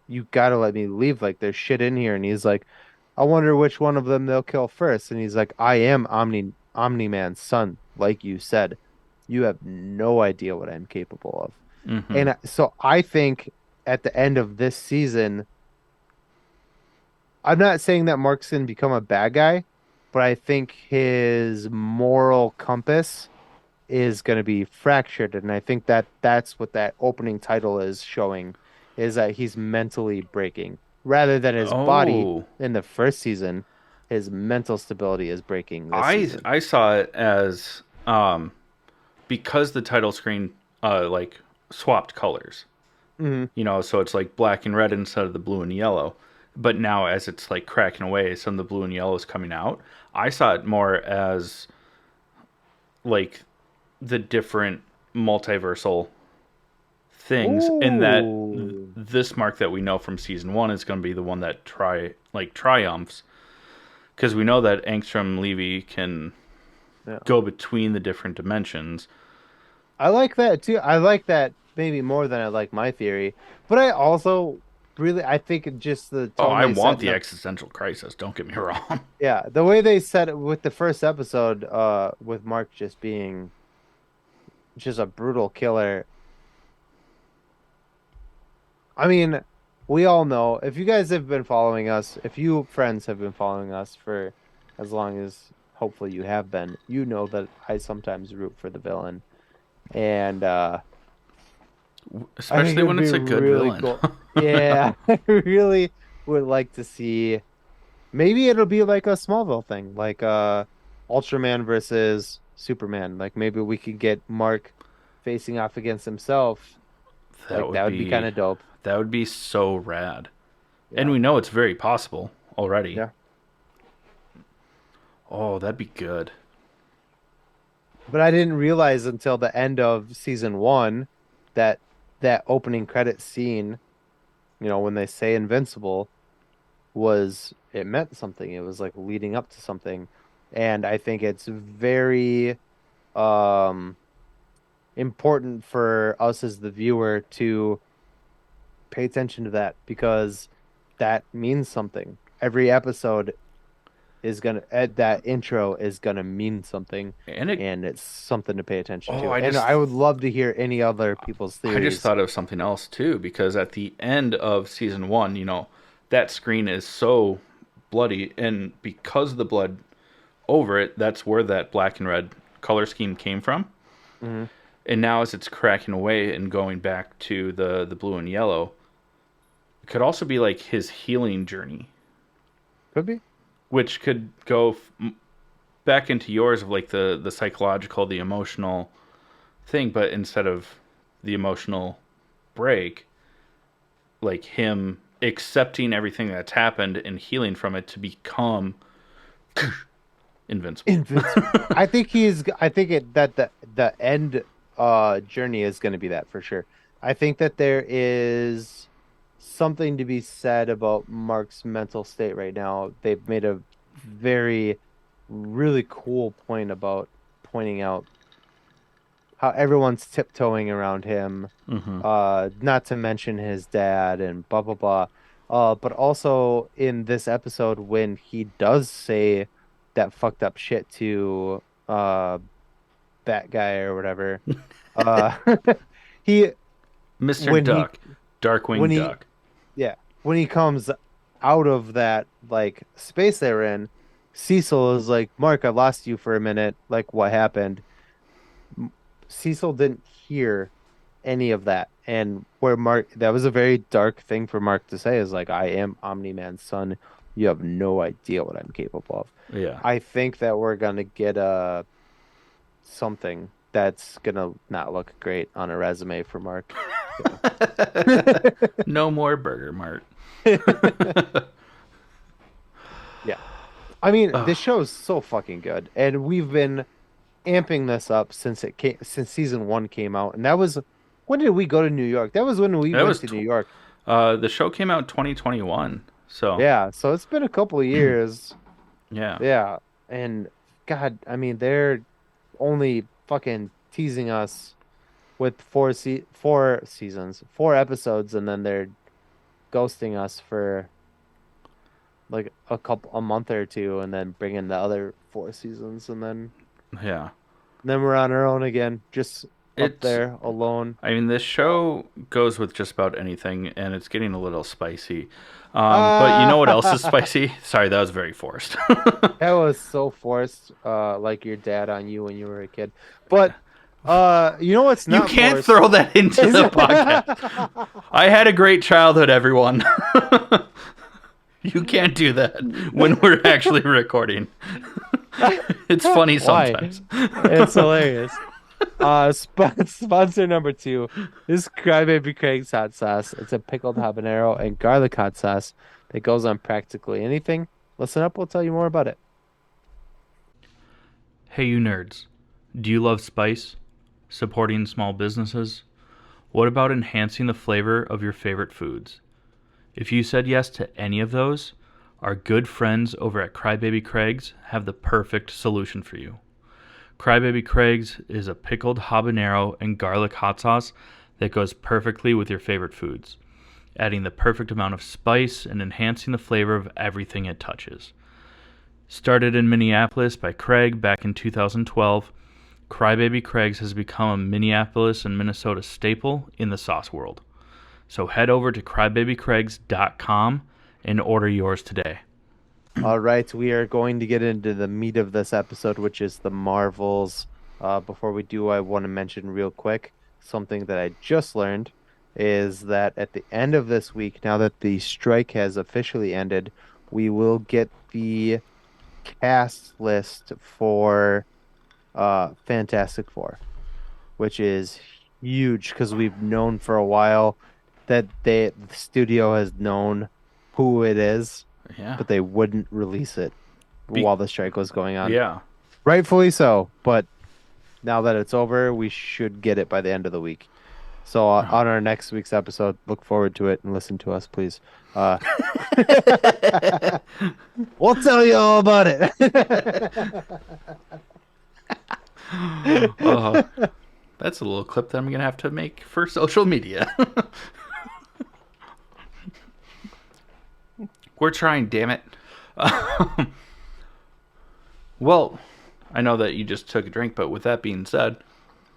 you gotta let me leave. Like there's shit in here. And he's like, I wonder which one of them they'll kill first. And he's like, I am Omni-Man's son, like you said. You have no idea what I'm capable of.
Hmm.
And so I think at the end of this season, I'm not saying that Mark's gonna become a bad guy, but I think his moral compass is going to be fractured, and I think that that's what that opening title is showing, is that he's mentally breaking rather than his body
Oh,
in the first season. His mental stability is breaking this
I
season.
I saw it as because the title screen like swapped colors.
Hmm.
So it's like black and red instead of the blue and yellow. But now as it's like cracking away, some of the blue and yellow is coming out. I saw it more as like the different multiversal things in that
Ooh.
this Mark that we know from season 1 is going to be the one that triumphs because we know that Angstrom Levy can
Yeah.
go between the different dimensions.
I like that too. I like that maybe more than I like my theory, but I also really I think just the
Oh,
tone
I
they set
want
in
the
the
existential crisis, don't get me wrong.
yeah, the way they said it with the first episode, with Mark just being just a brutal killer. I mean, we all know if you guys have been following us, if you friends have been following us for as long as hopefully you have been, you know that I sometimes root for the villain. And I think
Especially
it would
when
be
it's a good
really
villain.
cool. Yeah, really. would like to see. Maybe it'll be like a Smallville thing, like Ultraman versus Superman. Like maybe we could get Mark facing off against himself.
That
Like
would
that would be kind
be
of dope.
that would be so rad. And
Yeah.
we know it's very possible already.
Yeah.
Oh, that'd be good.
But I didn't realize until the end of season one that that opening credit scene, when they say invincible, was it meant something. It was like leading up to something. And I think it's very um important for us as the viewer to pay attention to that because that means something. Every episode is gonna that intro is gonna mean something,
And it
and it's something to pay attention
oh,
to. And I would love to hear any other people's
I just
theories.
thought of something else too because at the end of season 1, that screen is so bloody and because of the blood over it, that's where that black and red color scheme came from.
Hmm.
And now as it's cracking away and going back to the blue and yellow, it could also be like his healing journey,
Could be.
which could go back into yours of like the psychological, the emotional thing, but instead of the emotional break, like him accepting everything that's happened and healing from it to become invincible.
Invincible. I think I think that the end journey is going to be that for sure. I think that there is something to be said about Mark's mental state right now. They've made a very really cool point about pointing out how everyone's tiptoeing around him.
Mm-hmm.
Not to mention his dad and blah blah blah. But also in this episode when he does say that fucked up shit to that guy or whatever. Uh he
Mr.
when he
Duck,
when
Darkwing
he
Duck.
yeah, when he comes out of that like space they're in, Cecil is like, "Mark, I lost you for a minute. Like what happened?" Cecil didn't hear any of that. And where Mark, that was a very dark thing for Mark to say is like, I am Omni-Man's son. You have no idea what I'm capable of.
Yeah.
I think that we're gonna get something that's gonna not look great on a resume for Mark. So.
No more Burger Mart.
Yeah. I mean,
Ugh,
this show is so fucking good. And we've been amping this up since season one came out. And that was when did we go to New York? That was when we
that
went
was
to New York.
the show came out in 2021. So
Yeah, so it's been a couple of years.
yeah,
Yeah. And God, I mean, they're only fucking teasing us with four seasons, four episodes, and then they're ghosting us for like a month or two, and then bringing the other four seasons, and
yeah.
then we're on our own again, just up
It's
there alone.
I mean, this show goes with just about anything, and it's getting a little spicy. But you know what else is
Ah,
spicy? Sorry, that was very forced.
that was so forced, like your dad on you when you were a kid. But you know what's
You
not
can't
forced?
throw that into the podcast. I had a great childhood, everyone. You can't do that when we're actually recording. It's funny
Why?
sometimes.
It's hilarious. Sponsor number two is Crybaby Craig's hot sauce. It's a pickled habanero and garlic hot sauce that goes on practically anything. Listen up, we'll tell you more about it.
Hey, you nerds. Do you love spice? Supporting small businesses? What about enhancing the flavor of your favorite foods? If you said yes to any of those, our good friends over at Crybaby Craig's have the perfect solution for you. Crybaby Craig's is a pickled habanero and garlic hot sauce that goes perfectly with your favorite foods, adding the perfect amount of spice and enhancing the flavor of everything it touches. Started in Minneapolis by Craig back in 2012, Crybaby Craig's has become a Minneapolis and Minnesota staple in the sauce world. So head over to crybabycraigs.com and order yours today.
All right, we are going to get into the meat of this episode, which is the Marvels. Before we do, I want to mention real quick something that I just learned. is that at the end of this week, now that the strike has officially ended, we will get the cast list for Fantastic Four, which is huge because we've known for a while that the studio has known who it is,
Yeah.
but they wouldn't release it
Be-
while the strike was going on.
yeah.
Rightfully so, but now that it's over, we should get it by the end of the week. So on our next week's episode, look forward to it and listen to us, please. Uh, we'll tell you all about it.
uh, that's a little clip that I'm gonna have to make for social media. We're trying, damn it. Well, I know that you just took a drink, but with that being said,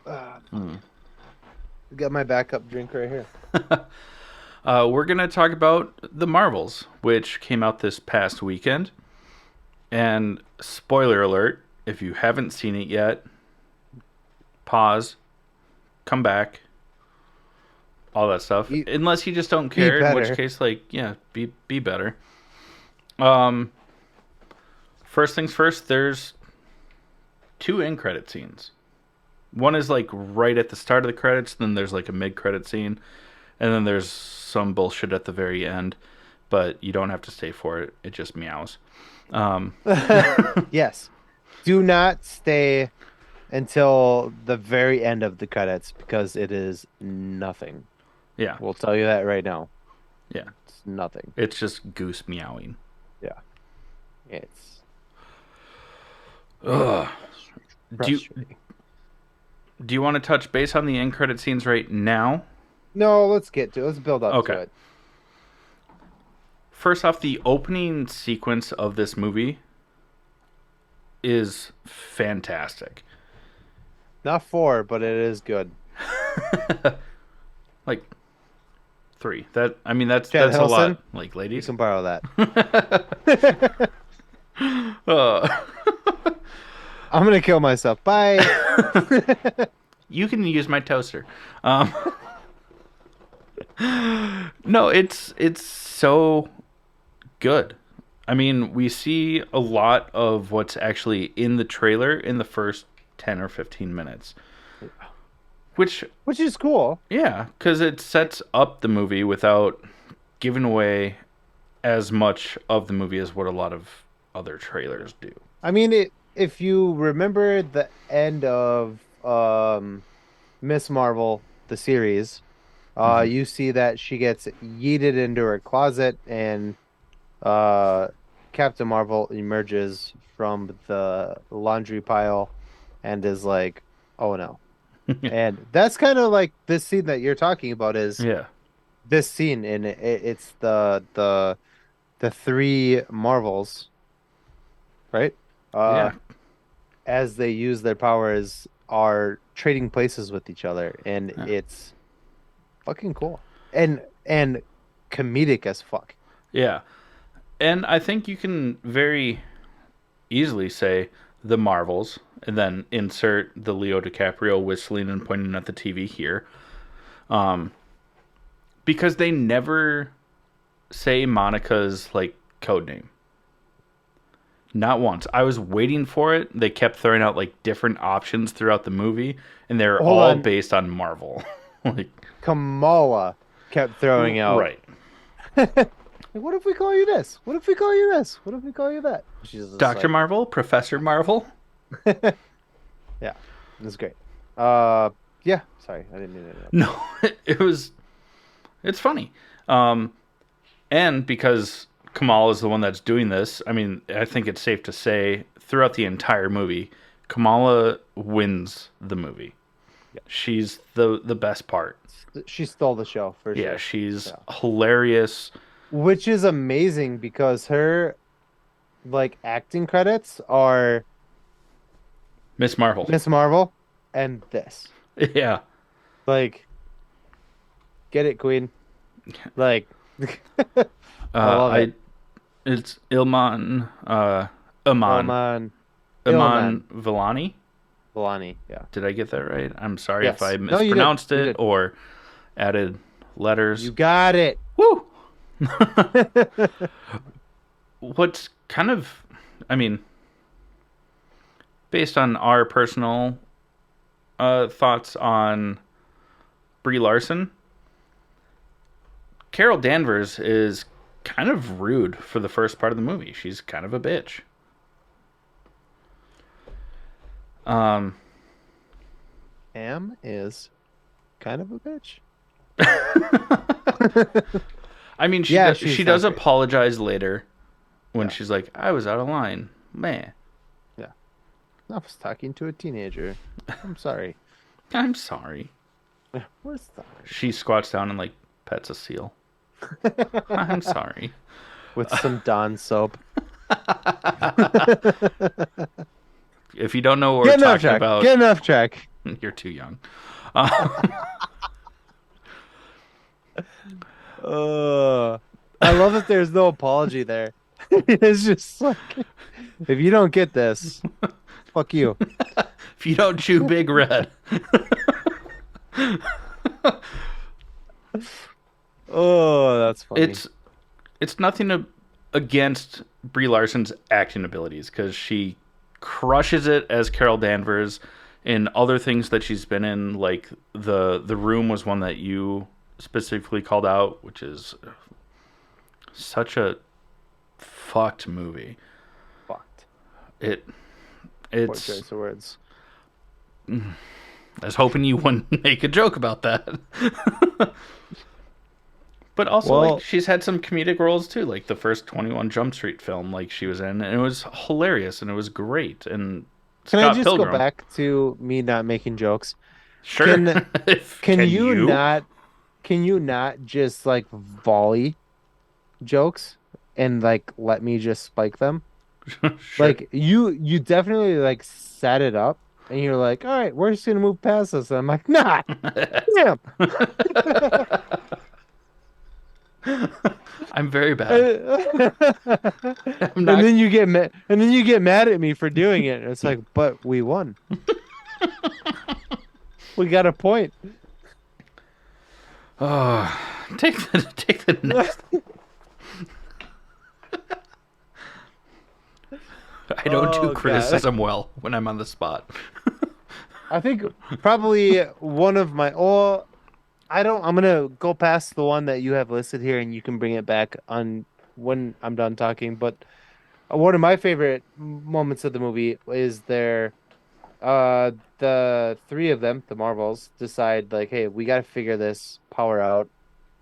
Got my backup drink right here.
we're gonna talk about the Marvels, which came out this past weekend. And spoiler alert: if you haven't seen it yet, pause, come back, all that stuff.
Be-
Unless you just don't care, in which
better.
case, like, yeah, be better. Um, First things first. There's two end credit scenes. One is like right at the start of the credits, then there's like a mid credit scene, and then there's some bullshit at the very end. But you don't have to stay for it. It just meows. Um,
Yes. Do not stay until the very end of the credits because it is nothing.
yeah,
We'll tell you that right now.
yeah.
It's nothing.
It's just goose meowing.
Yeah. It's
Ugh. Do you
frustrating.
do you want to touch base on the end credit scenes right now?
No, let's build up to
Okay.
it.
First off, the opening sequence of this movie is fantastic.
Not four, but it is good.
Like three. That I mean
Chad
that's a
Hilson,
lot. Like
you
ladies.
can borrow that.
Uh,
I'm gonna kill myself. Bye.
you can use my toaster. Um, no, it's so good. I mean, we see a lot of what's actually in the trailer in the first 10 or 15 minutes. Which,
Which is cool.
yeah, because it sets up the movie without giving away as much of the movie as what a lot of other trailers do.
I mean, if you remember the end of Miss Marvel, the series,
Mhm.
you see that she gets yeeted into her closet and uh, Captain Marvel emerges from the laundry pile and is like, "Oh no." And that's kind of like this scene that you're talking about is
Yeah,
this scene and it's the three Marvels, right?
yeah,
As they use their powers are trading places with each other and
yeah,
it's fucking cool. And comedic as fuck.
yeah. And I think you can very easily say the Marvels and then insert the Leo DiCaprio whistling and pointing at the TV here. Um, because they never say Monica's like code name. Not once. I was waiting for it. They kept throwing out like different options throughout the movie, and they're
Hold
all
on.
based on Marvel. Like,
Kamala kept throwing out.
right.
Like, what if we call you this? What if we call you this? What if we call you that? She's just
Dr.
like,
Marvel, Professor Marvel.
yeah, this is great. Yeah, sorry, I didn't mean to interrupt.
No, it's funny. Um, and because Kamal is the one that's doing this, I mean, I think it's safe to say throughout the entire movie, Kamala wins the movie.
Yeah.
She's the best part.
She stole the show for
Yeah,
sure.
she's
Yeah.
hilarious.
Which is amazing because her like acting credits are
Miss Marvel.
Miss Marvel and this.
Yeah.
Like, get it, Queen. Like, I love
I
it.
it's Ilman Iman
Ilman,
Iman
Ilman,
Vellani.
Vellani. Yeah.
Did I get that right? I'm sorry if
Yes.
I
No, you did.
mispronounced
You
it
did.
or added letters.
You got it.
Woo! What's kind of, I mean, based on our personal thoughts on Brie Larson, Carol Danvers is kind of rude for the first part of the movie. She's kind of a bitch. Um,
Am is kind of a bitch.
I mean,
Yeah,
she
she's
does
not great.
apologize later when
Yeah,
she's like, "I was out of line, man.
yeah. I was talking to a teenager. I'm sorry.
I'm sorry."
We're sorry.
She squats down and like pets a seal. I'm sorry.
With some Dawn soap.
If you don't know what we're
Getting off
talking
track.
about,
Getting off track.
you're too young.
Uh, I love that there's no apology there. It's just like, if you don't get this, fuck you.
If you don't chew Big Red,
Oh, that's funny.
it's nothing against Brie Larson's acting abilities because she crushes it as Carol Danvers in other things that she's been in. Like the Room was one that you specifically called out, which is such a fucked movie.
Fucked.
It
Poor
it's.
choice of words.
I was hoping you wouldn't make a joke about that. But also,
Well,
like, she's had some comedic roles too, like the first 21 Jump Street film, like she was in, and it was hilarious and it was great. And
can I
Scott
just go
Pilgrim,
back to me not making jokes?
sure.
Can can
Can
you
you?
not can you not just like volley jokes and like let me just spike them?
Sure.
Like you definitely like set it up and you're like, all right, we're just gonna move past this. And I'm like, nah, damn.
I'm very bad.
And
I'm not.
then you get mad and then you get mad at me for doing it. And it's like, but we won. We got a point.
Oh, take the next. I don't do
Oh, God.
criticism well when I'm on the spot.
I think probably one of my I'm gonna go past the one that you have listed here and you can bring it back on when I'm done talking. But one of my favorite moments of the movie is uh the three of them, the Marvels, decide like, hey, we gotta figure this power out.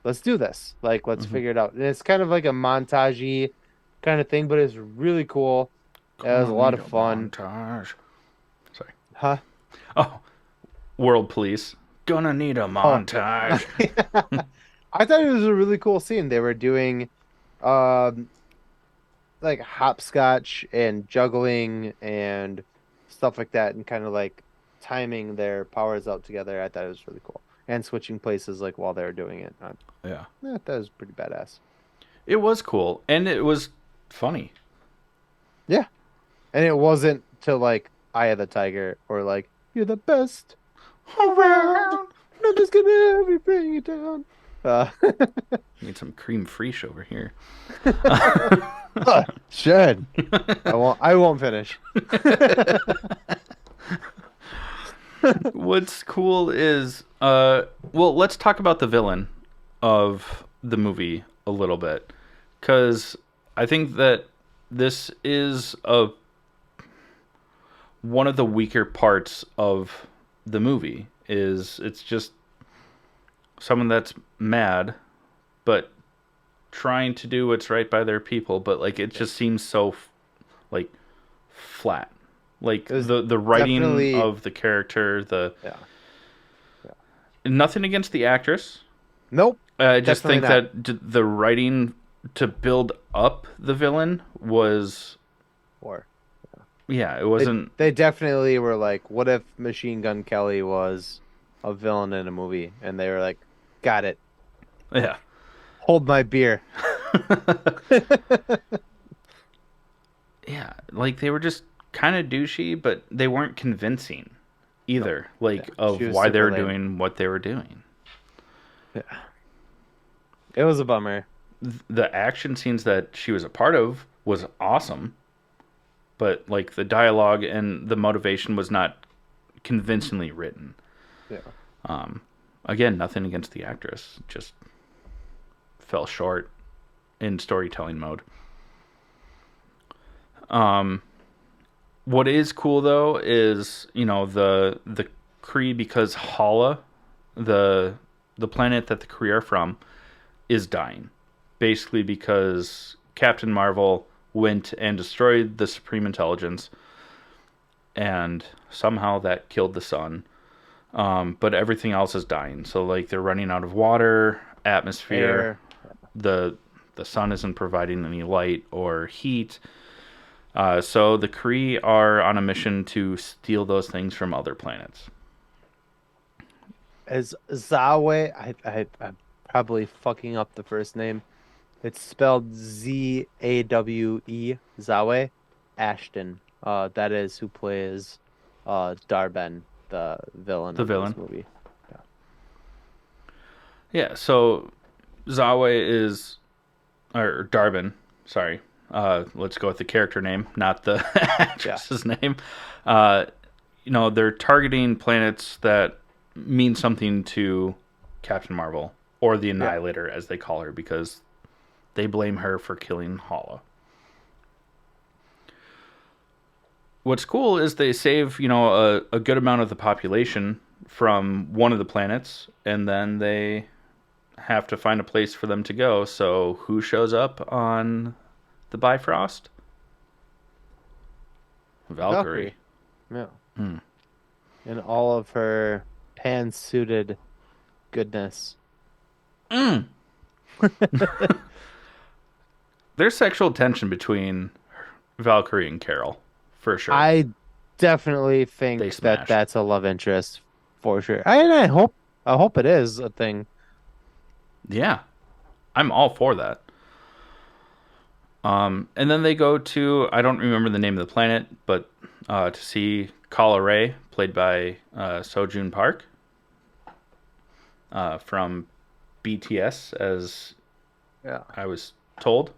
Let's do this. Like, let's
Mhm.
figure it out. And it's kind of like a montagey kind of thing, but it's really cool. It was
Gonna
a lot
need
of
a
fun.
montage. Sorry.
Huh?
Oh, World Police. Gonna need a
Oh.
montage.
I thought it was a really cool scene. They were doing um like hopscotch and juggling and stuff like that and kind of like timing their powers out together. I thought it was really cool. And switching places like while they were doing it.
Yeah.
That was pretty badass.
It was cool. And it was funny.
Yeah. And it wasn't to like Eye of the Tiger or like you're the best around. Nothing's gonna ever bring you down. Uh,
Need some cream fraiche over here.
should. I won't finish.
What's cool is well, let's talk about the villain of the movie a little bit, because I think that this is one of the weaker parts of the movie. Is it's just someone that's mad but trying to do what's right by their people, but like it just seems so like flat. Like
It was
the writing
definitely
of the character, the
yeah. Yeah.
nothing against the actress.
Nope.
I just
Definitely
think
not.
that the writing to build up the villain was,
Or
yeah, it
they
wasn't.
they definitely were like, what if Machine Gun Kelly was a villain in a movie? And they were like, got it.
Yeah.
Hold my beer.
Yeah, like they were just kind of douchey, but they weren't convincing either, like
Yeah.
of
She was
why they
super
were
lame.
doing what they were doing.
Yeah. It was a bummer.
The action scenes that she was a part of was awesome, but like the dialogue and the motivation was not convincingly written.
Yeah.
Again, nothing against the actress, just fell short in storytelling mode. What is cool though is the Kree, because Hala, the the planet that the Kree are from, is dying, basically because Captain Marvel went and destroyed the Supreme Intelligence, and somehow that killed the sun. But everything else is dying. So like they're running out of water, atmosphere.
Air.
The the sun isn't providing any light or heat. So the Kree are on a mission to steal those things from other planets.
As Zawe, I'm probably fucking up the first name. It's spelled Zawe, Zawe Ashton. That is who plays Darben, the villain
The
of this
villain.
movie. Yeah.
Yeah. So Zawe is, or Darvin. Sorry. Let's go with the character name, not the
Yeah.
actress's name. Uh, they're targeting planets that mean something to Captain Marvel, or the
Yeah.
Annihilator, as they call her, because they blame her for killing Hala. What's cool is they save, a good amount of the population from one of the planets, and then they have to find a place for them to go. So who shows up on the Bifrost? Valkyrie.
Valkyrie. Yeah. In all of her pan-suited goodness.
There's sexual tension between Valkyrie and Carol, for sure.
I definitely
They
think that
smash.
that's a love interest for sure. I hope it is a thing.
Yeah, I'm all for that. And then they go to, I don't remember the name of the planet, but to see Kala Ray, played by Sojun Park from BTS, as
Yeah.
I was told.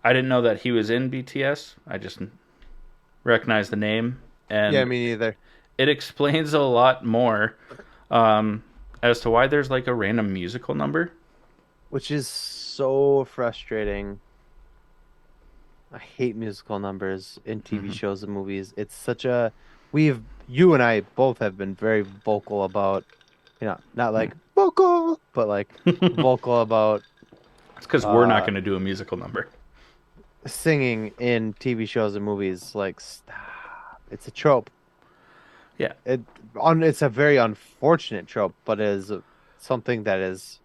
I didn't know that he was in BTS. I just recognized the name,
Yeah,
and
me neither.
it explains a lot more as to why there's like a random musical number.
Which is so frustrating. I hate musical numbers in TV shows and movies. It's such a you and I both have been very vocal about, not like vocal, but like vocal about
It's because we're not
uh
going to do a musical number.
singing in TV shows and movies. Like, stop. It's a trope.
Yeah.
It's a very unfortunate trope, but it is something that is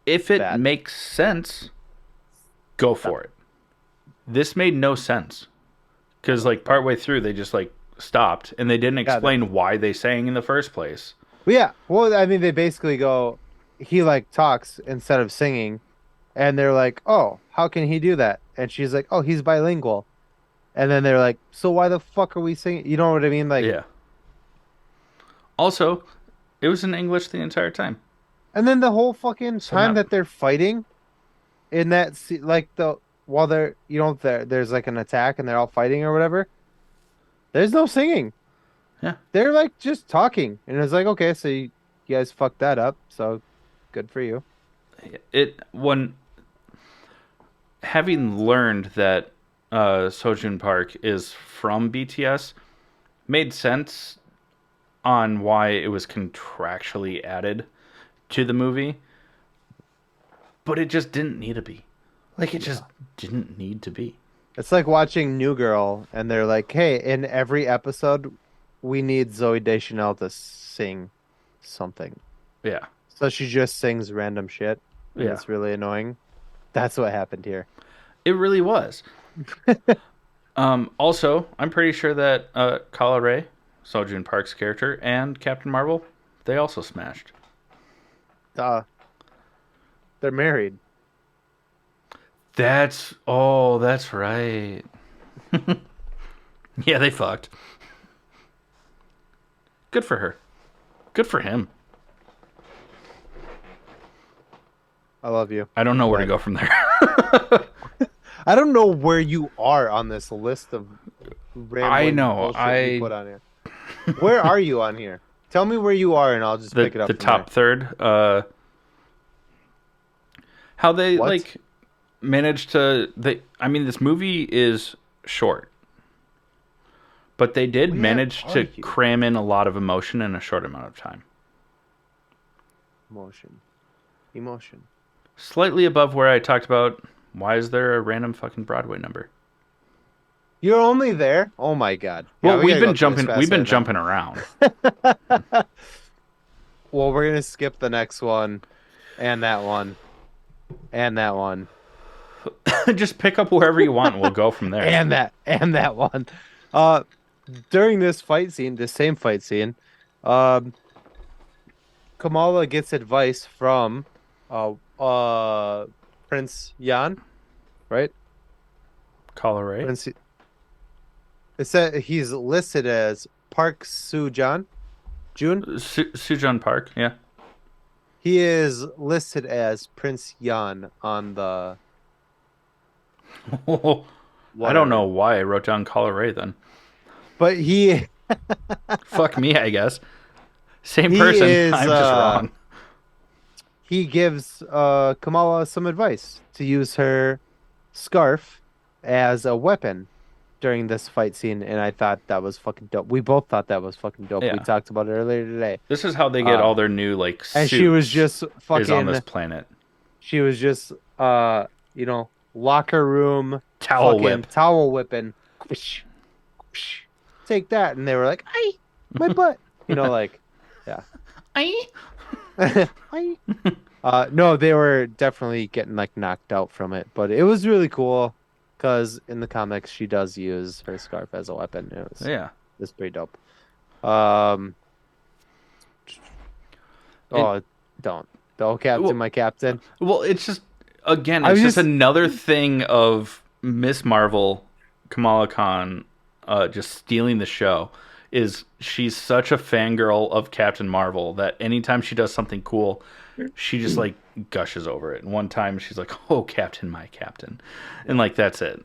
If it
bad.
makes sense, go
Yeah.
for it. This made no sense because like partway through they just like stopped and they didn't
Yeah,
explain why they sang in the first place.
well, yeah. Well, I mean, they basically go, he like talks instead of singing, and they're like, "Oh, how can he do that?" And she's like, "Oh, he's bilingual." And then they're like, "So why the fuck are we singing?" You know what I mean? Like,
Yeah. Also, it was in English the entire time.
and then the whole fucking
So
time
not.
that they're fighting in like while they're there's like an attack and they're all fighting or whatever. There's no singing.
Yeah.
They're like just talking, and it's like, okay, so you guys fucked that up. So good for you.
It when having learned that Sojun Park is from BTS made sense on why it was contractually added to the movie, but it just didn't need to be. Like it just didn't need to be.
It's like watching New Girl, and they're like, "Hey, in every episode, we need Zoe Deschanel to sing something."
Yeah.
So she just sings random shit, and
Yeah.
it's really annoying. That's what happened here.
It really was. Also, I'm pretty sure that Kala Ray, Sojun Park's character, and Captain Marvel, they also smashed.
Uh, they're married.
That's right. Yeah, they fucked. Good for her. Good for him.
I love you.
I don't know
I'm
where to
glad.
go from there.
I don't know where you are on this list of
I
rambling
know.
bullshit you put on here. Where are you on here? Tell me where you are, and I'll just pick it
The
up from there.
top third. How they
What?
like managed to. They. I mean, this movie is short, but they did
Where
manage
are
to
you?
cram in a lot of emotion in a short amount of time.
Emotion. Emotion.
Slightly above where I talked about. Why is there a random fucking Broadway number?
You're only there? Oh my God. Yeah,
Well,
we gotta go through this
We've
fast
been
right now.
jumping around.
Well, we're gonna skip the next one and that one and that one
Just pick up wherever you want, and we'll go from there.
and that one. Uh, During this fight scene, the same fight scene, um, Kamala gets advice from uh uh Prince Yan, right?
Colorado,
Prince. It said he's listed as Park Soo-jan, June.
Sujan Park. Yeah.
He is listed as Prince Yan on the
I don't know
whatever.
why I wrote down Colorado then.
But
Fuck me, I guess. Same
he
person.
is
I'm just wrong.
he gives Kamala some advice to use her scarf as a weapon during this fight scene, and I thought that was fucking dope. We both thought that was fucking dope. We
Yeah.
talked about it earlier today.
This is how they get
Uh
all their new like
and she was
suits
just
is on this
fucking
planet.
she was just locker room
Towel
fucking
whip.
towel whipping. Whoosh, whoosh. Take that. And they were like, "Ay, my butt." Like, yeah.
I
Ay. No, they were definitely getting like knocked out from it, but it was really cool because in the comics she does use her scarf as a weapon.
Yeah.
It's pretty dope. Um,
And
oh, don't captain
well,
my captain.
it's just again,
I
it's
was
just
just
another thing of Miss Marvel, Kamala Khan, just stealing the show. Is she's such a fangirl of Captain Marvel that anytime she does something cool, she just like gushes over it. And one time she's like, "Oh, Captain, my Captain," and like that's it.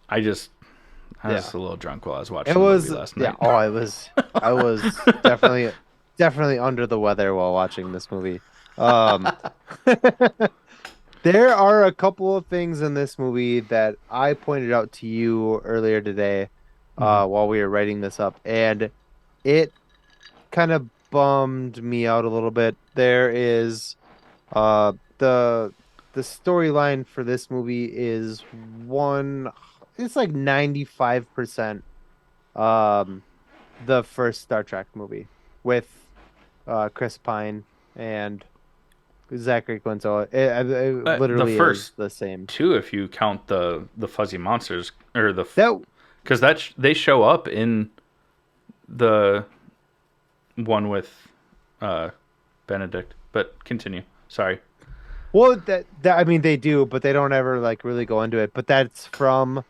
I
yeah.
was a little drunk while I was
It
watching the movie
was
last
yeah.
night.
Oh, I was definitely under the weather while watching this movie. Um, there are a couple of things in this movie that I pointed out to you earlier today,
Hmm.
while we were writing this up, and it kind of bummed me out a little bit. There is uh the storyline for this movie is one it's like 95% um the first Star Trek movie with Chris Pine and Zachary Quinto. It
The
literally is
first
the same.
two, if you count the fuzzy monsters or
That
because they show up in the one with uh Benedict. But continue. Sorry.
well that I mean they do, but they don't ever like really go into it. But that's from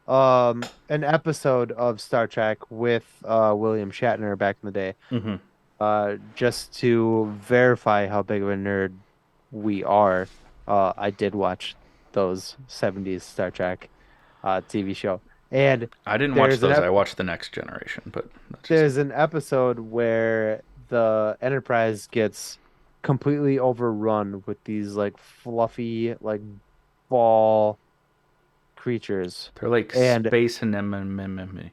an episode of Star Trek with William Shatner back in the day.
Hmm.
Just to verify how big of a nerd we are, I did watch those 70s Star Trek TV show. And
I didn't watch
there's an
those. I
ep
watched the Next Generation, but that's just me.
there's an episode where the Enterprise gets completely overrun with these like fluffy like ball creatures.
They're like
And
space anemone.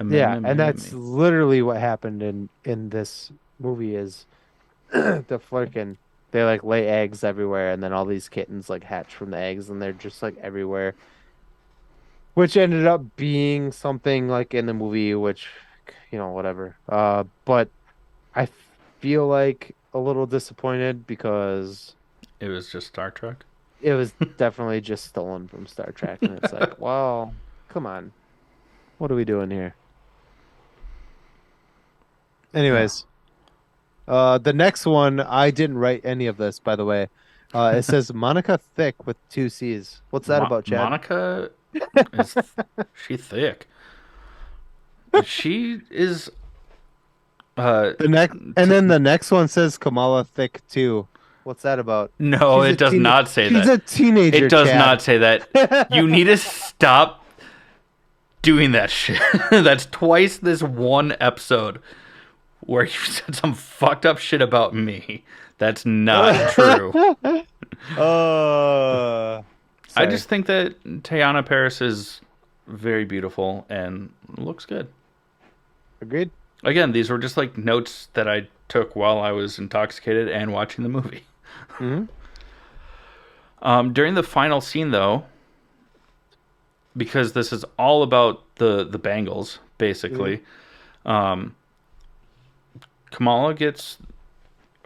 yeah, and that's
Anemone.
literally what happened in this movie is the Flurkin. They like lay eggs everywhere, and then all these kittens like hatch from the eggs, and they're just like everywhere. Which ended up being something like in the movie, which whatever. But I feel like a little disappointed because
It was just Star Trek.
it was definitely just stolen from Star Trek, and it's like, well, come on, what are we doing here?
Yeah.
Anyways, the next one I didn't write any of this, by the way. It says Monica Thick with two C's. What's that about, Chad?
Monica is she thick? She is uh
The next, and
t-
then the next one says Kamala Thick too. What's that about?
No, it does not say
She's
that.
a
It
teenager,
does
Chad.
not say that. You need to stop doing that shit. That's twice this one episode where you said some fucked up shit about me. That's not true.
uh,
I
Sorry.
just think that Teyana Paris is very beautiful and looks good.
Agreed.
Again, these were just like notes that I took while I was intoxicated and watching the movie.
Hmm.
During the final scene, though, because this is all about the Bengals,
Hmm.
basically, um, Kamala gets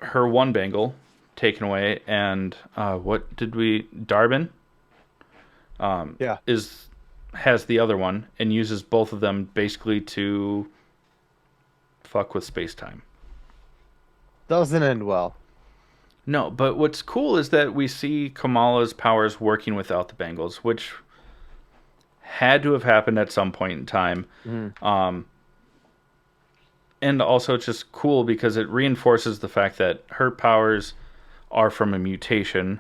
her one Bengal taken away, and what did we? Darwin
Yeah,
is has the other one and uses both of them basically to fuck with space time.
doesn't end well.
No, but what's cool is that we see Kamala's powers working without the Bengals, which had to have happened at some point in time.
Hmm.
Um, and also, it's just cool because it reinforces the fact that her powers are from a mutation,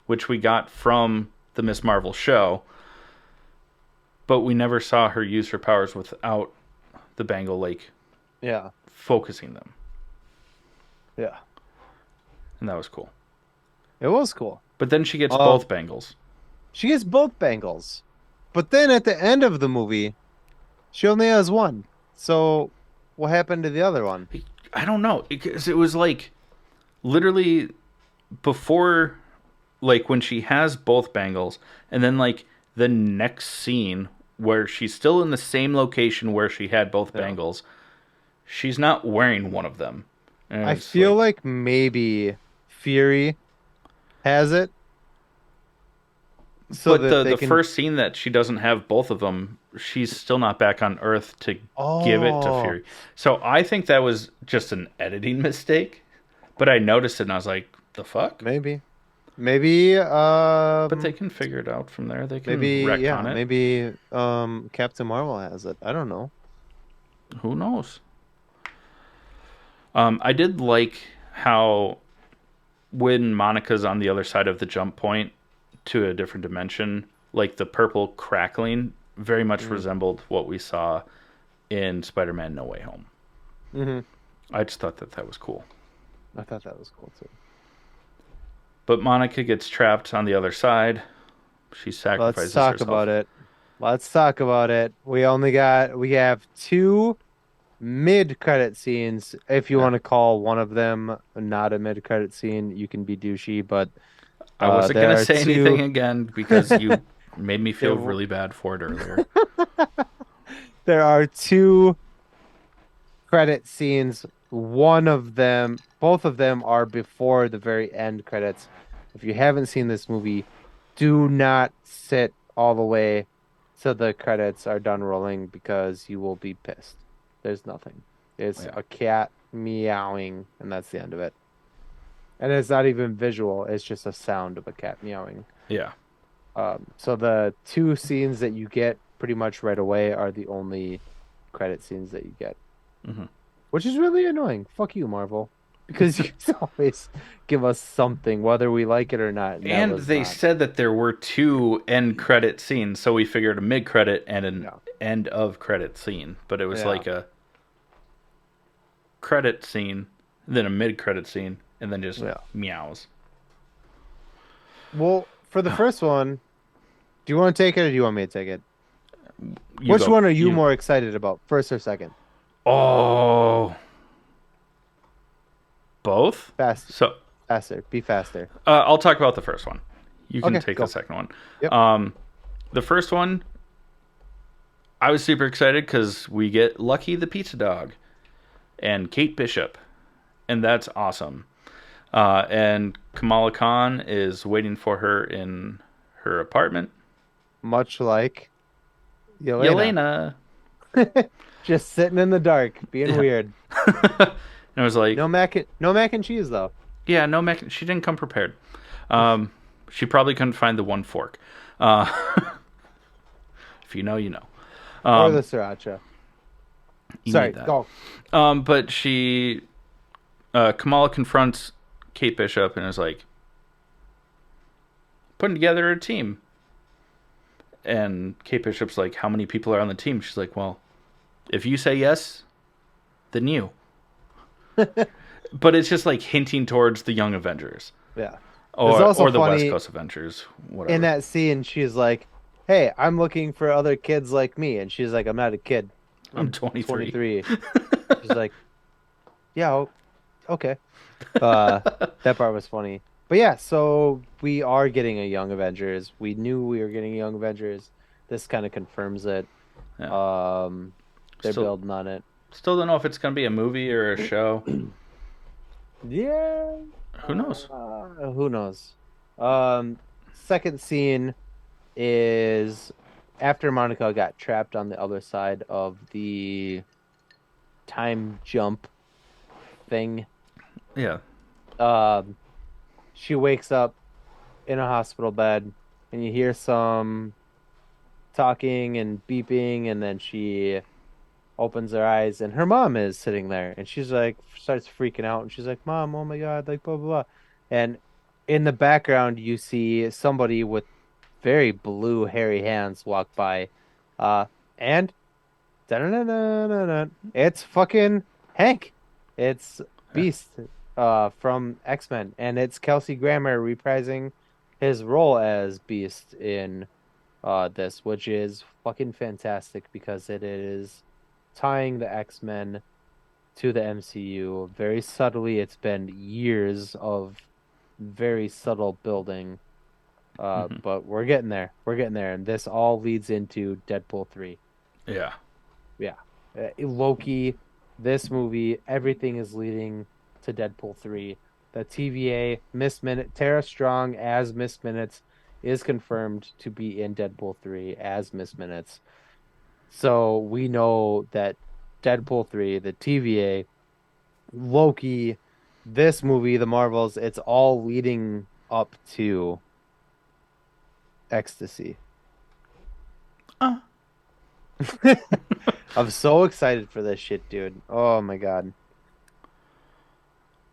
which we got from the Miss Marvel show, but we never saw her use her powers without the Bengal Lake
Yeah,
focusing them,
yeah.
and that was cool.
It was cool.
But then she gets
Um,
both Bengals.
she gets both Bengals, but then at the end of the movie, she only has one. So, what happened to the other one?
I don't know because it was like literally before, like when she has both Bengals, and then like the next scene where she's still in the same location where she had both
Yeah.
Bengals, she's not wearing one of them, and
I
it's
feel
like,
like maybe Fury has it so
but
that
the
they
the
can.
first scene that she doesn't have both of them, she's still not back on Earth to give it to
Oh,
Fury. So I think that was just an editing mistake, but I noticed it and I was like, the fuck?
maybe. Maybe
But they can figure it out from there. They can
maybe yeah,
retcon it.
maybe Captain Marvel has it. I don't know.
Who knows? I did like how when Monica's on the other side of the jump point to a different dimension, like the purple crackling very much
Hmm.
resembled what we saw in Spider-Man No Way Home.
Hmm.
I just thought that that was cool.
I thought that was cool too.
But Monica gets trapped on the other side. She
Let's
sacrifices
talk about
herself.
it. Let's talk about it. We have two mid-credit scenes. If you
Yeah.
want to call one of them not a mid-credit scene, you can be douchey, but
I wasn't going
there
to
are
say anything
two
again because you made me feel
there
really bad for it earlier.
there are two credit scenes. One of them, both of them are before the very end credits. If you haven't seen this movie, do not sit all the way till the credits are done rolling because you will be pissed. There's nothing. It's
Yeah.
a cat meowing, and that's the end of it. And it's not even visual, it's just a sound of a cat meowing.
Yeah.
So the two scenes that you get pretty much right away are the only credit scenes that you get,
Hmm.
which is really annoying. Fuck you, Marvel, because you always give us something, whether we like it or not, and that
And
was
they
not.
said that there were two end credit scenes, so we figured a mid credit and an
Yeah,
end of credit scene. But it was
yeah.
like a credit scene, then a mid credit scene, and then just
Yeah.
meows.
Well, for the first one, do you want to take it or do you want me to take it?
You
Which
go.
one are you
You.
more excited about, first or second?
Oh, both.
Fast,
So
faster, be faster.
I'll talk about the first one. You can
Okay,
take the
go.
second one.
Yep.
The first one, I was super excited because we get Lucky the pizza dog and Kate Bishop, and that's awesome. And Kamala Khan is waiting for her in her apartment.
Much like Yelena.
Yelena.
Just sitting in the dark, being
Yeah.
weird.
And I was like,
No mac and cheese though.
yeah, no mac. She didn't come prepared. Um, she probably couldn't find the one fork. Uh, if you know, you know.
Or the
Um,
sriracha.
you
Sorry,
need that.
go.
But she, Kamala confronts Kate Bishop and is like putting together a team. And Kate Bishop's like, how many people are on the team? She's like, well, if you say yes, then you. But it's just like hinting towards the Young Avengers
Yeah. It's also
or the West
funny
Coast Avengers,
in
whatever.
that scene. She's like, "Hey, I'm looking for other kids like me," and she's like, "I'm not a kid.
I'm
I'm
23.
23." She's like, "Yeah, okay." That part was funny. But yeah, so we are getting a Young Avengers. We knew we were getting a Young Avengers. This kind of confirms it.
Yeah.
Um, they're
Still,
building on it.
still don't know if it's gonna be a movie or a show.
Yeah.
Who knows?
Who knows? Second scene is after Monica got trapped on the other side of the time jump thing.
Yeah.
Um, she wakes up in a hospital bed, and you hear some talking and beeping, and then she opens her eyes, and her mom is sitting there, and she's like, starts freaking out, and she's like, "Mom, oh my God," like blah blah blah. And in the background, you see somebody with very blue, hairy hands walk by, uh, and da-da-da-da-da-da, it's fucking Hank. It's
Yeah.
Beast, from X-Men, and it's Kelsey Grammer reprising his role as Beast in this, which is fucking fantastic because it is tying the X-Men to the MCU very subtly. It's been years of very subtle building,
Hmm.
but we're getting there. We're getting there, and this all leads into Deadpool 3.
Yeah.
Yeah. Loki, this movie, everything is leading to Deadpool 3. The TVA, Miss Minute, Tara Strong as Miss Minutes is confirmed to be in Deadpool 3 as Miss Minutes. So we know that Deadpool 3, the TVA, Loki, this movie, the Marvels, it's all leading up to ecstasy.
Uh,
I'm so excited for this shit, dude. Oh my God.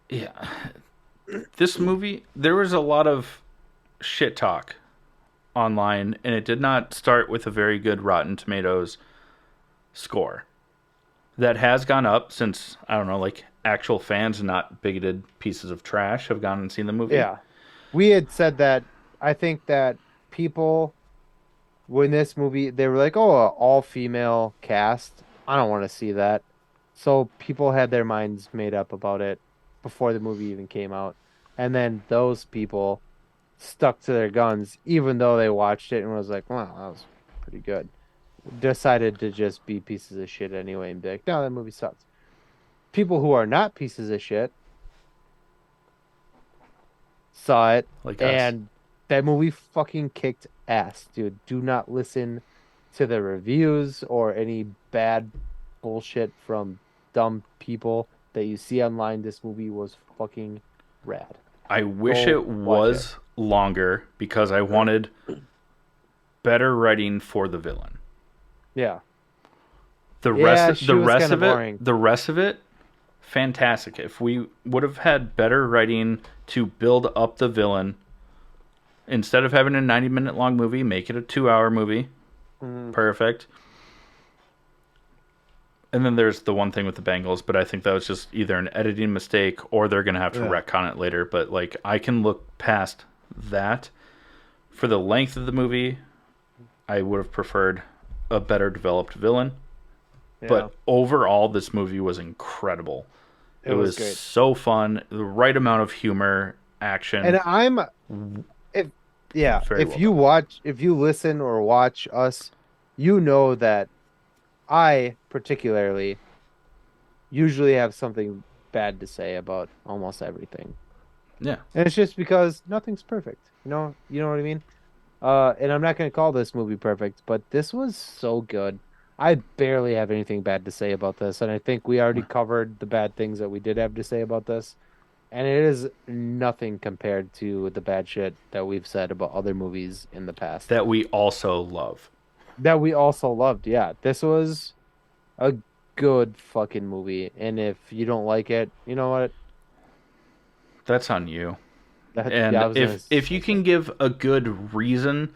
yeah. This movie, there was a lot of shit talk online, and it did not start with a very good Rotten Tomatoes score. That has gone up since, I don't know, like actual fans and not bigoted pieces of trash have gone and seen the movie.
Yeah. We had said that I think that people when this movie they were like, "Oh, a all-female cast." I don't want to see that. So people had their minds made up about it before the movie even came out. And then those people stuck to their guns even though they watched it and was like, "Wow, that was pretty good." Decided to just be pieces of shit anyway and be like, "No, that movie sucks." People who are not pieces of shit saw it,
Like us.
and that movie fucking kicked ass, dude. Do not listen to the reviews or any bad bullshit from dumb people that you see online. This movie was fucking rad.
I wish
Go
it
watch it.
was longer because I wanted better writing for the villain.
Yeah.
The rest
Yeah, she
the
was
rest
kind of
of it,
boring.
fantastic. If we would have had better writing to build up the villain instead of having a 90-minute long movie, make it a 2-hour movie.
Mhm.
Perfect. And then there's the one thing with the Bengals, but I think that was just either an editing mistake or they're going to have to
Yeah.
retcon it later. But like, I can look past that. For the length of the movie, I would have preferred a better developed villain.
Yeah.
But overall, this movie was incredible.
It
It
was
was
great.
so fun, the right amount of humor, action,
And I'm if yeah,
very well done.
if you listen or watch us, you know that I particularly usually have something bad to say about almost everything.
Yeah,
And it's just because nothing's perfect. You know what I mean? And I'm not going to call this movie perfect, but this was so good. I barely have anything bad to say about this, and I think we already covered the bad things that we did have to say about this. And it is nothing compared to the bad shit that we've said about other movies in the past
that we also love.
that we also loved. Yeah, this was a good fucking movie. And if you don't like it, you know what?
that's on you.
Yeah,
And
I was gonna
if you
say
can
so.
give a good reason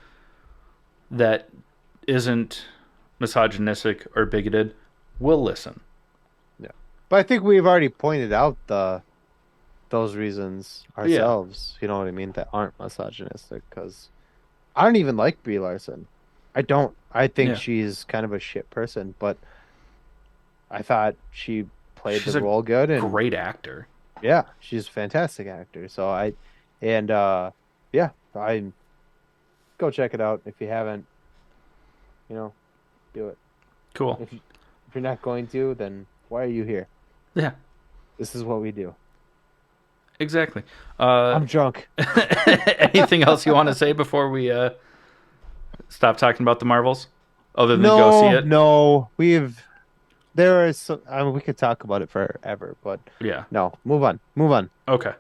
that isn't misogynistic or bigoted, we'll listen.
Yeah, but I think we've already pointed out the those reasons
Yeah.
ourselves. You know what I mean? That aren't misogynistic. Because I don't even like Brie Larson. I don't. I think
Yeah.
she's kind of a shit person, but I thought she played the
She's a
role good, and
great actor.
yeah, she's a fantastic actor. So and yeah, I go check it out if you haven't. You know, do it.
Cool.
If you're not going to, then why are you here?
Yeah,
This is what we do.
exactly. Uh,
I'm drunk.
anything else you want to say before we stop talking about the Marvels? Other than go see
No,
it?
no, there is. I mean, we could talk about it forever, but
Yeah.
no, move on, move on.
Okay.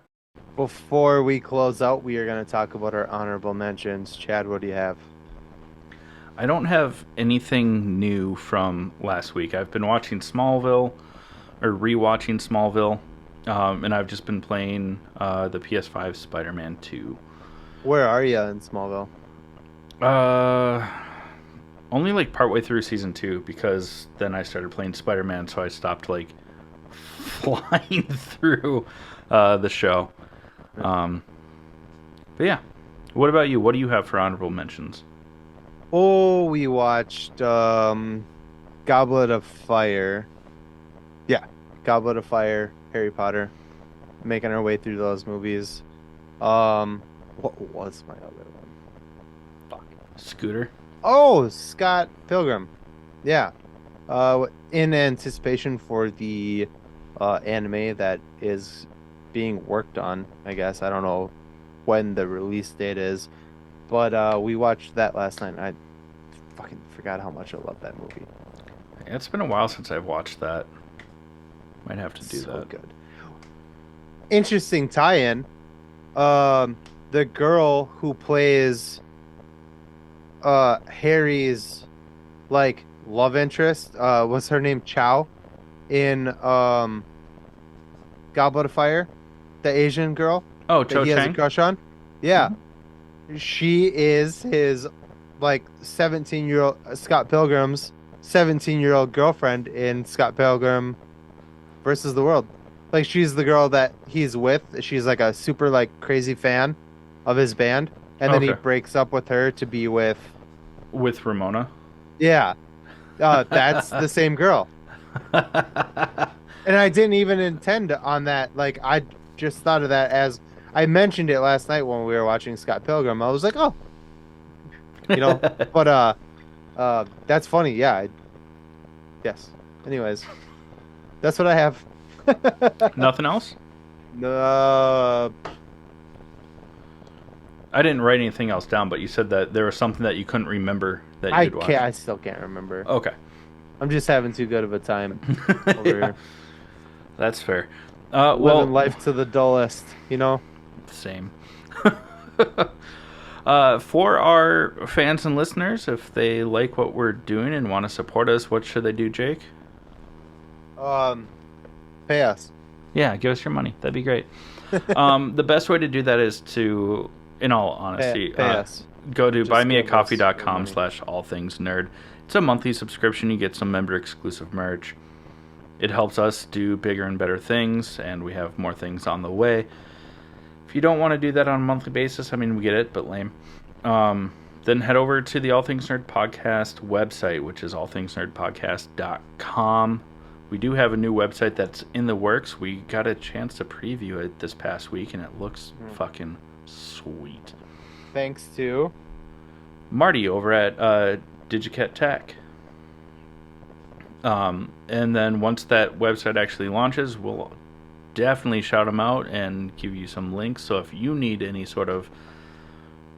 Before we close out, we are going to talk about our honorable mentions. Chad, what do you have?
I don't have anything new from last week. I've been watching Smallville, or rewatching Smallville, and I've just been playing the PS5 Spider-Man 2.
Where are you in Smallville?
Uh, only like partway through season 2 because then I started playing Spider-Man, so I stopped like flying through the show. Um, but yeah, what about you? What do you have for honorable mentions?
Oh, we watched Goblet of Fire. Yeah, Goblet of Fire, Harry Potter, making our way through those movies. What was my other one? Fuck.
Scooter.
Oh, Scott Pilgrim. Yeah. In anticipation for the anime that is being worked on, I guess. I don't know when the release date is, but we watched that last night. And I fucking forgot how much I love that movie.
It's been a while since I've watched that. Might have to do
So
that.
good. Interesting tie-in. The girl who plays Harry's like love interest, what's her name? Chow in Goblet of Fire, the Asian girl
Oh,
that
Cho
he has a
Chang.
crush on. Yeah,
Mhm.
she is his like 17-year-old Scott Pilgrim's 17-year-old girlfriend in Scott Pilgrim versus the World. Like she's the girl that he's with. She's like a super like crazy fan of his band, and then he
Okay.
breaks up with her to be with.
With Ramona.
Yeah, that's the same girl. And I didn't even intend on that. Like I just thought of that as I mentioned it last night when we were watching Scott Pilgrim. I was like, oh, you know. But that's funny. Yeah. Yes. Anyways, that's what I have.
Nothing else?
No.
I didn't write anything else down, but you said that there was something that you couldn't remember that you
I
had watched.
can't. I still can't remember.
Okay.
I'm just having too good of a time over
Yeah,
here.
that's fair.
Living
Well,
life to the dullest, you know?
same. For our fans and listeners, if they like what we're doing and want to support us, what should they do, Jake?
Um, Pay us.
Yeah, give us your money. That'd be great. The best way to do that is to, in all honesty,
Pay us.
go to
Just give us your
buymeacoffee.com
money.
slash all things nerd. It's a monthly subscription. You get some member exclusive merch. It helps us do bigger and better things, and we have more things on the way. If you don't want to do that on a monthly basis, I mean, we get it, but lame. Then head over to the All Things Nerd Podcast website, which is allthingsnerdpodcast.com. We do have a new website that's in the works. We got a chance to preview it this past week, and it looks fucking sweet.
Thanks to
Marty over at Digicat Tech. And then once that website actually launches, we'll definitely shout him out and give you some links. So if you need any sort of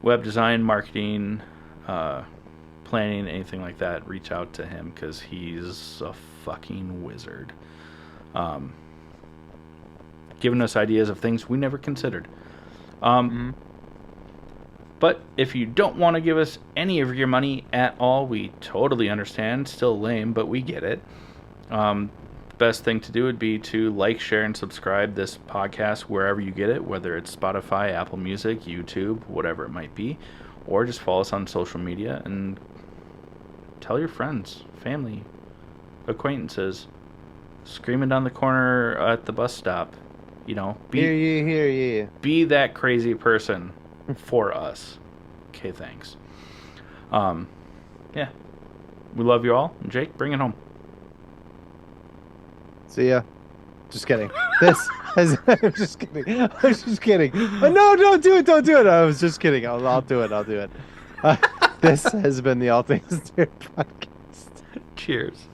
web design, marketing, planning, anything like that, reach out to him because he's a fucking wizard. Giving us ideas of things we never considered. But if you don't want to give us any of your money at all, we totally understand. Still lame, but we get it. best thing to do would be to like, share, and subscribe this podcast wherever you get it, whether it's Spotify, Apple Music, YouTube, whatever it might be, or just follow us on social media and tell your friends, family, acquaintances, screaming down the corner at the bus stop. You know,
Hear ye, hear ye.
be that crazy person for us. Okay, thanks. Yeah. We love you all. Jake, bring it home.
See ya. Just kidding. I'm just kidding. I was just kidding. Oh, no, don't do it. Don't do it. I was just kidding. I'll do it. I'll do it. This has been the All Things Nerd podcast.
Cheers.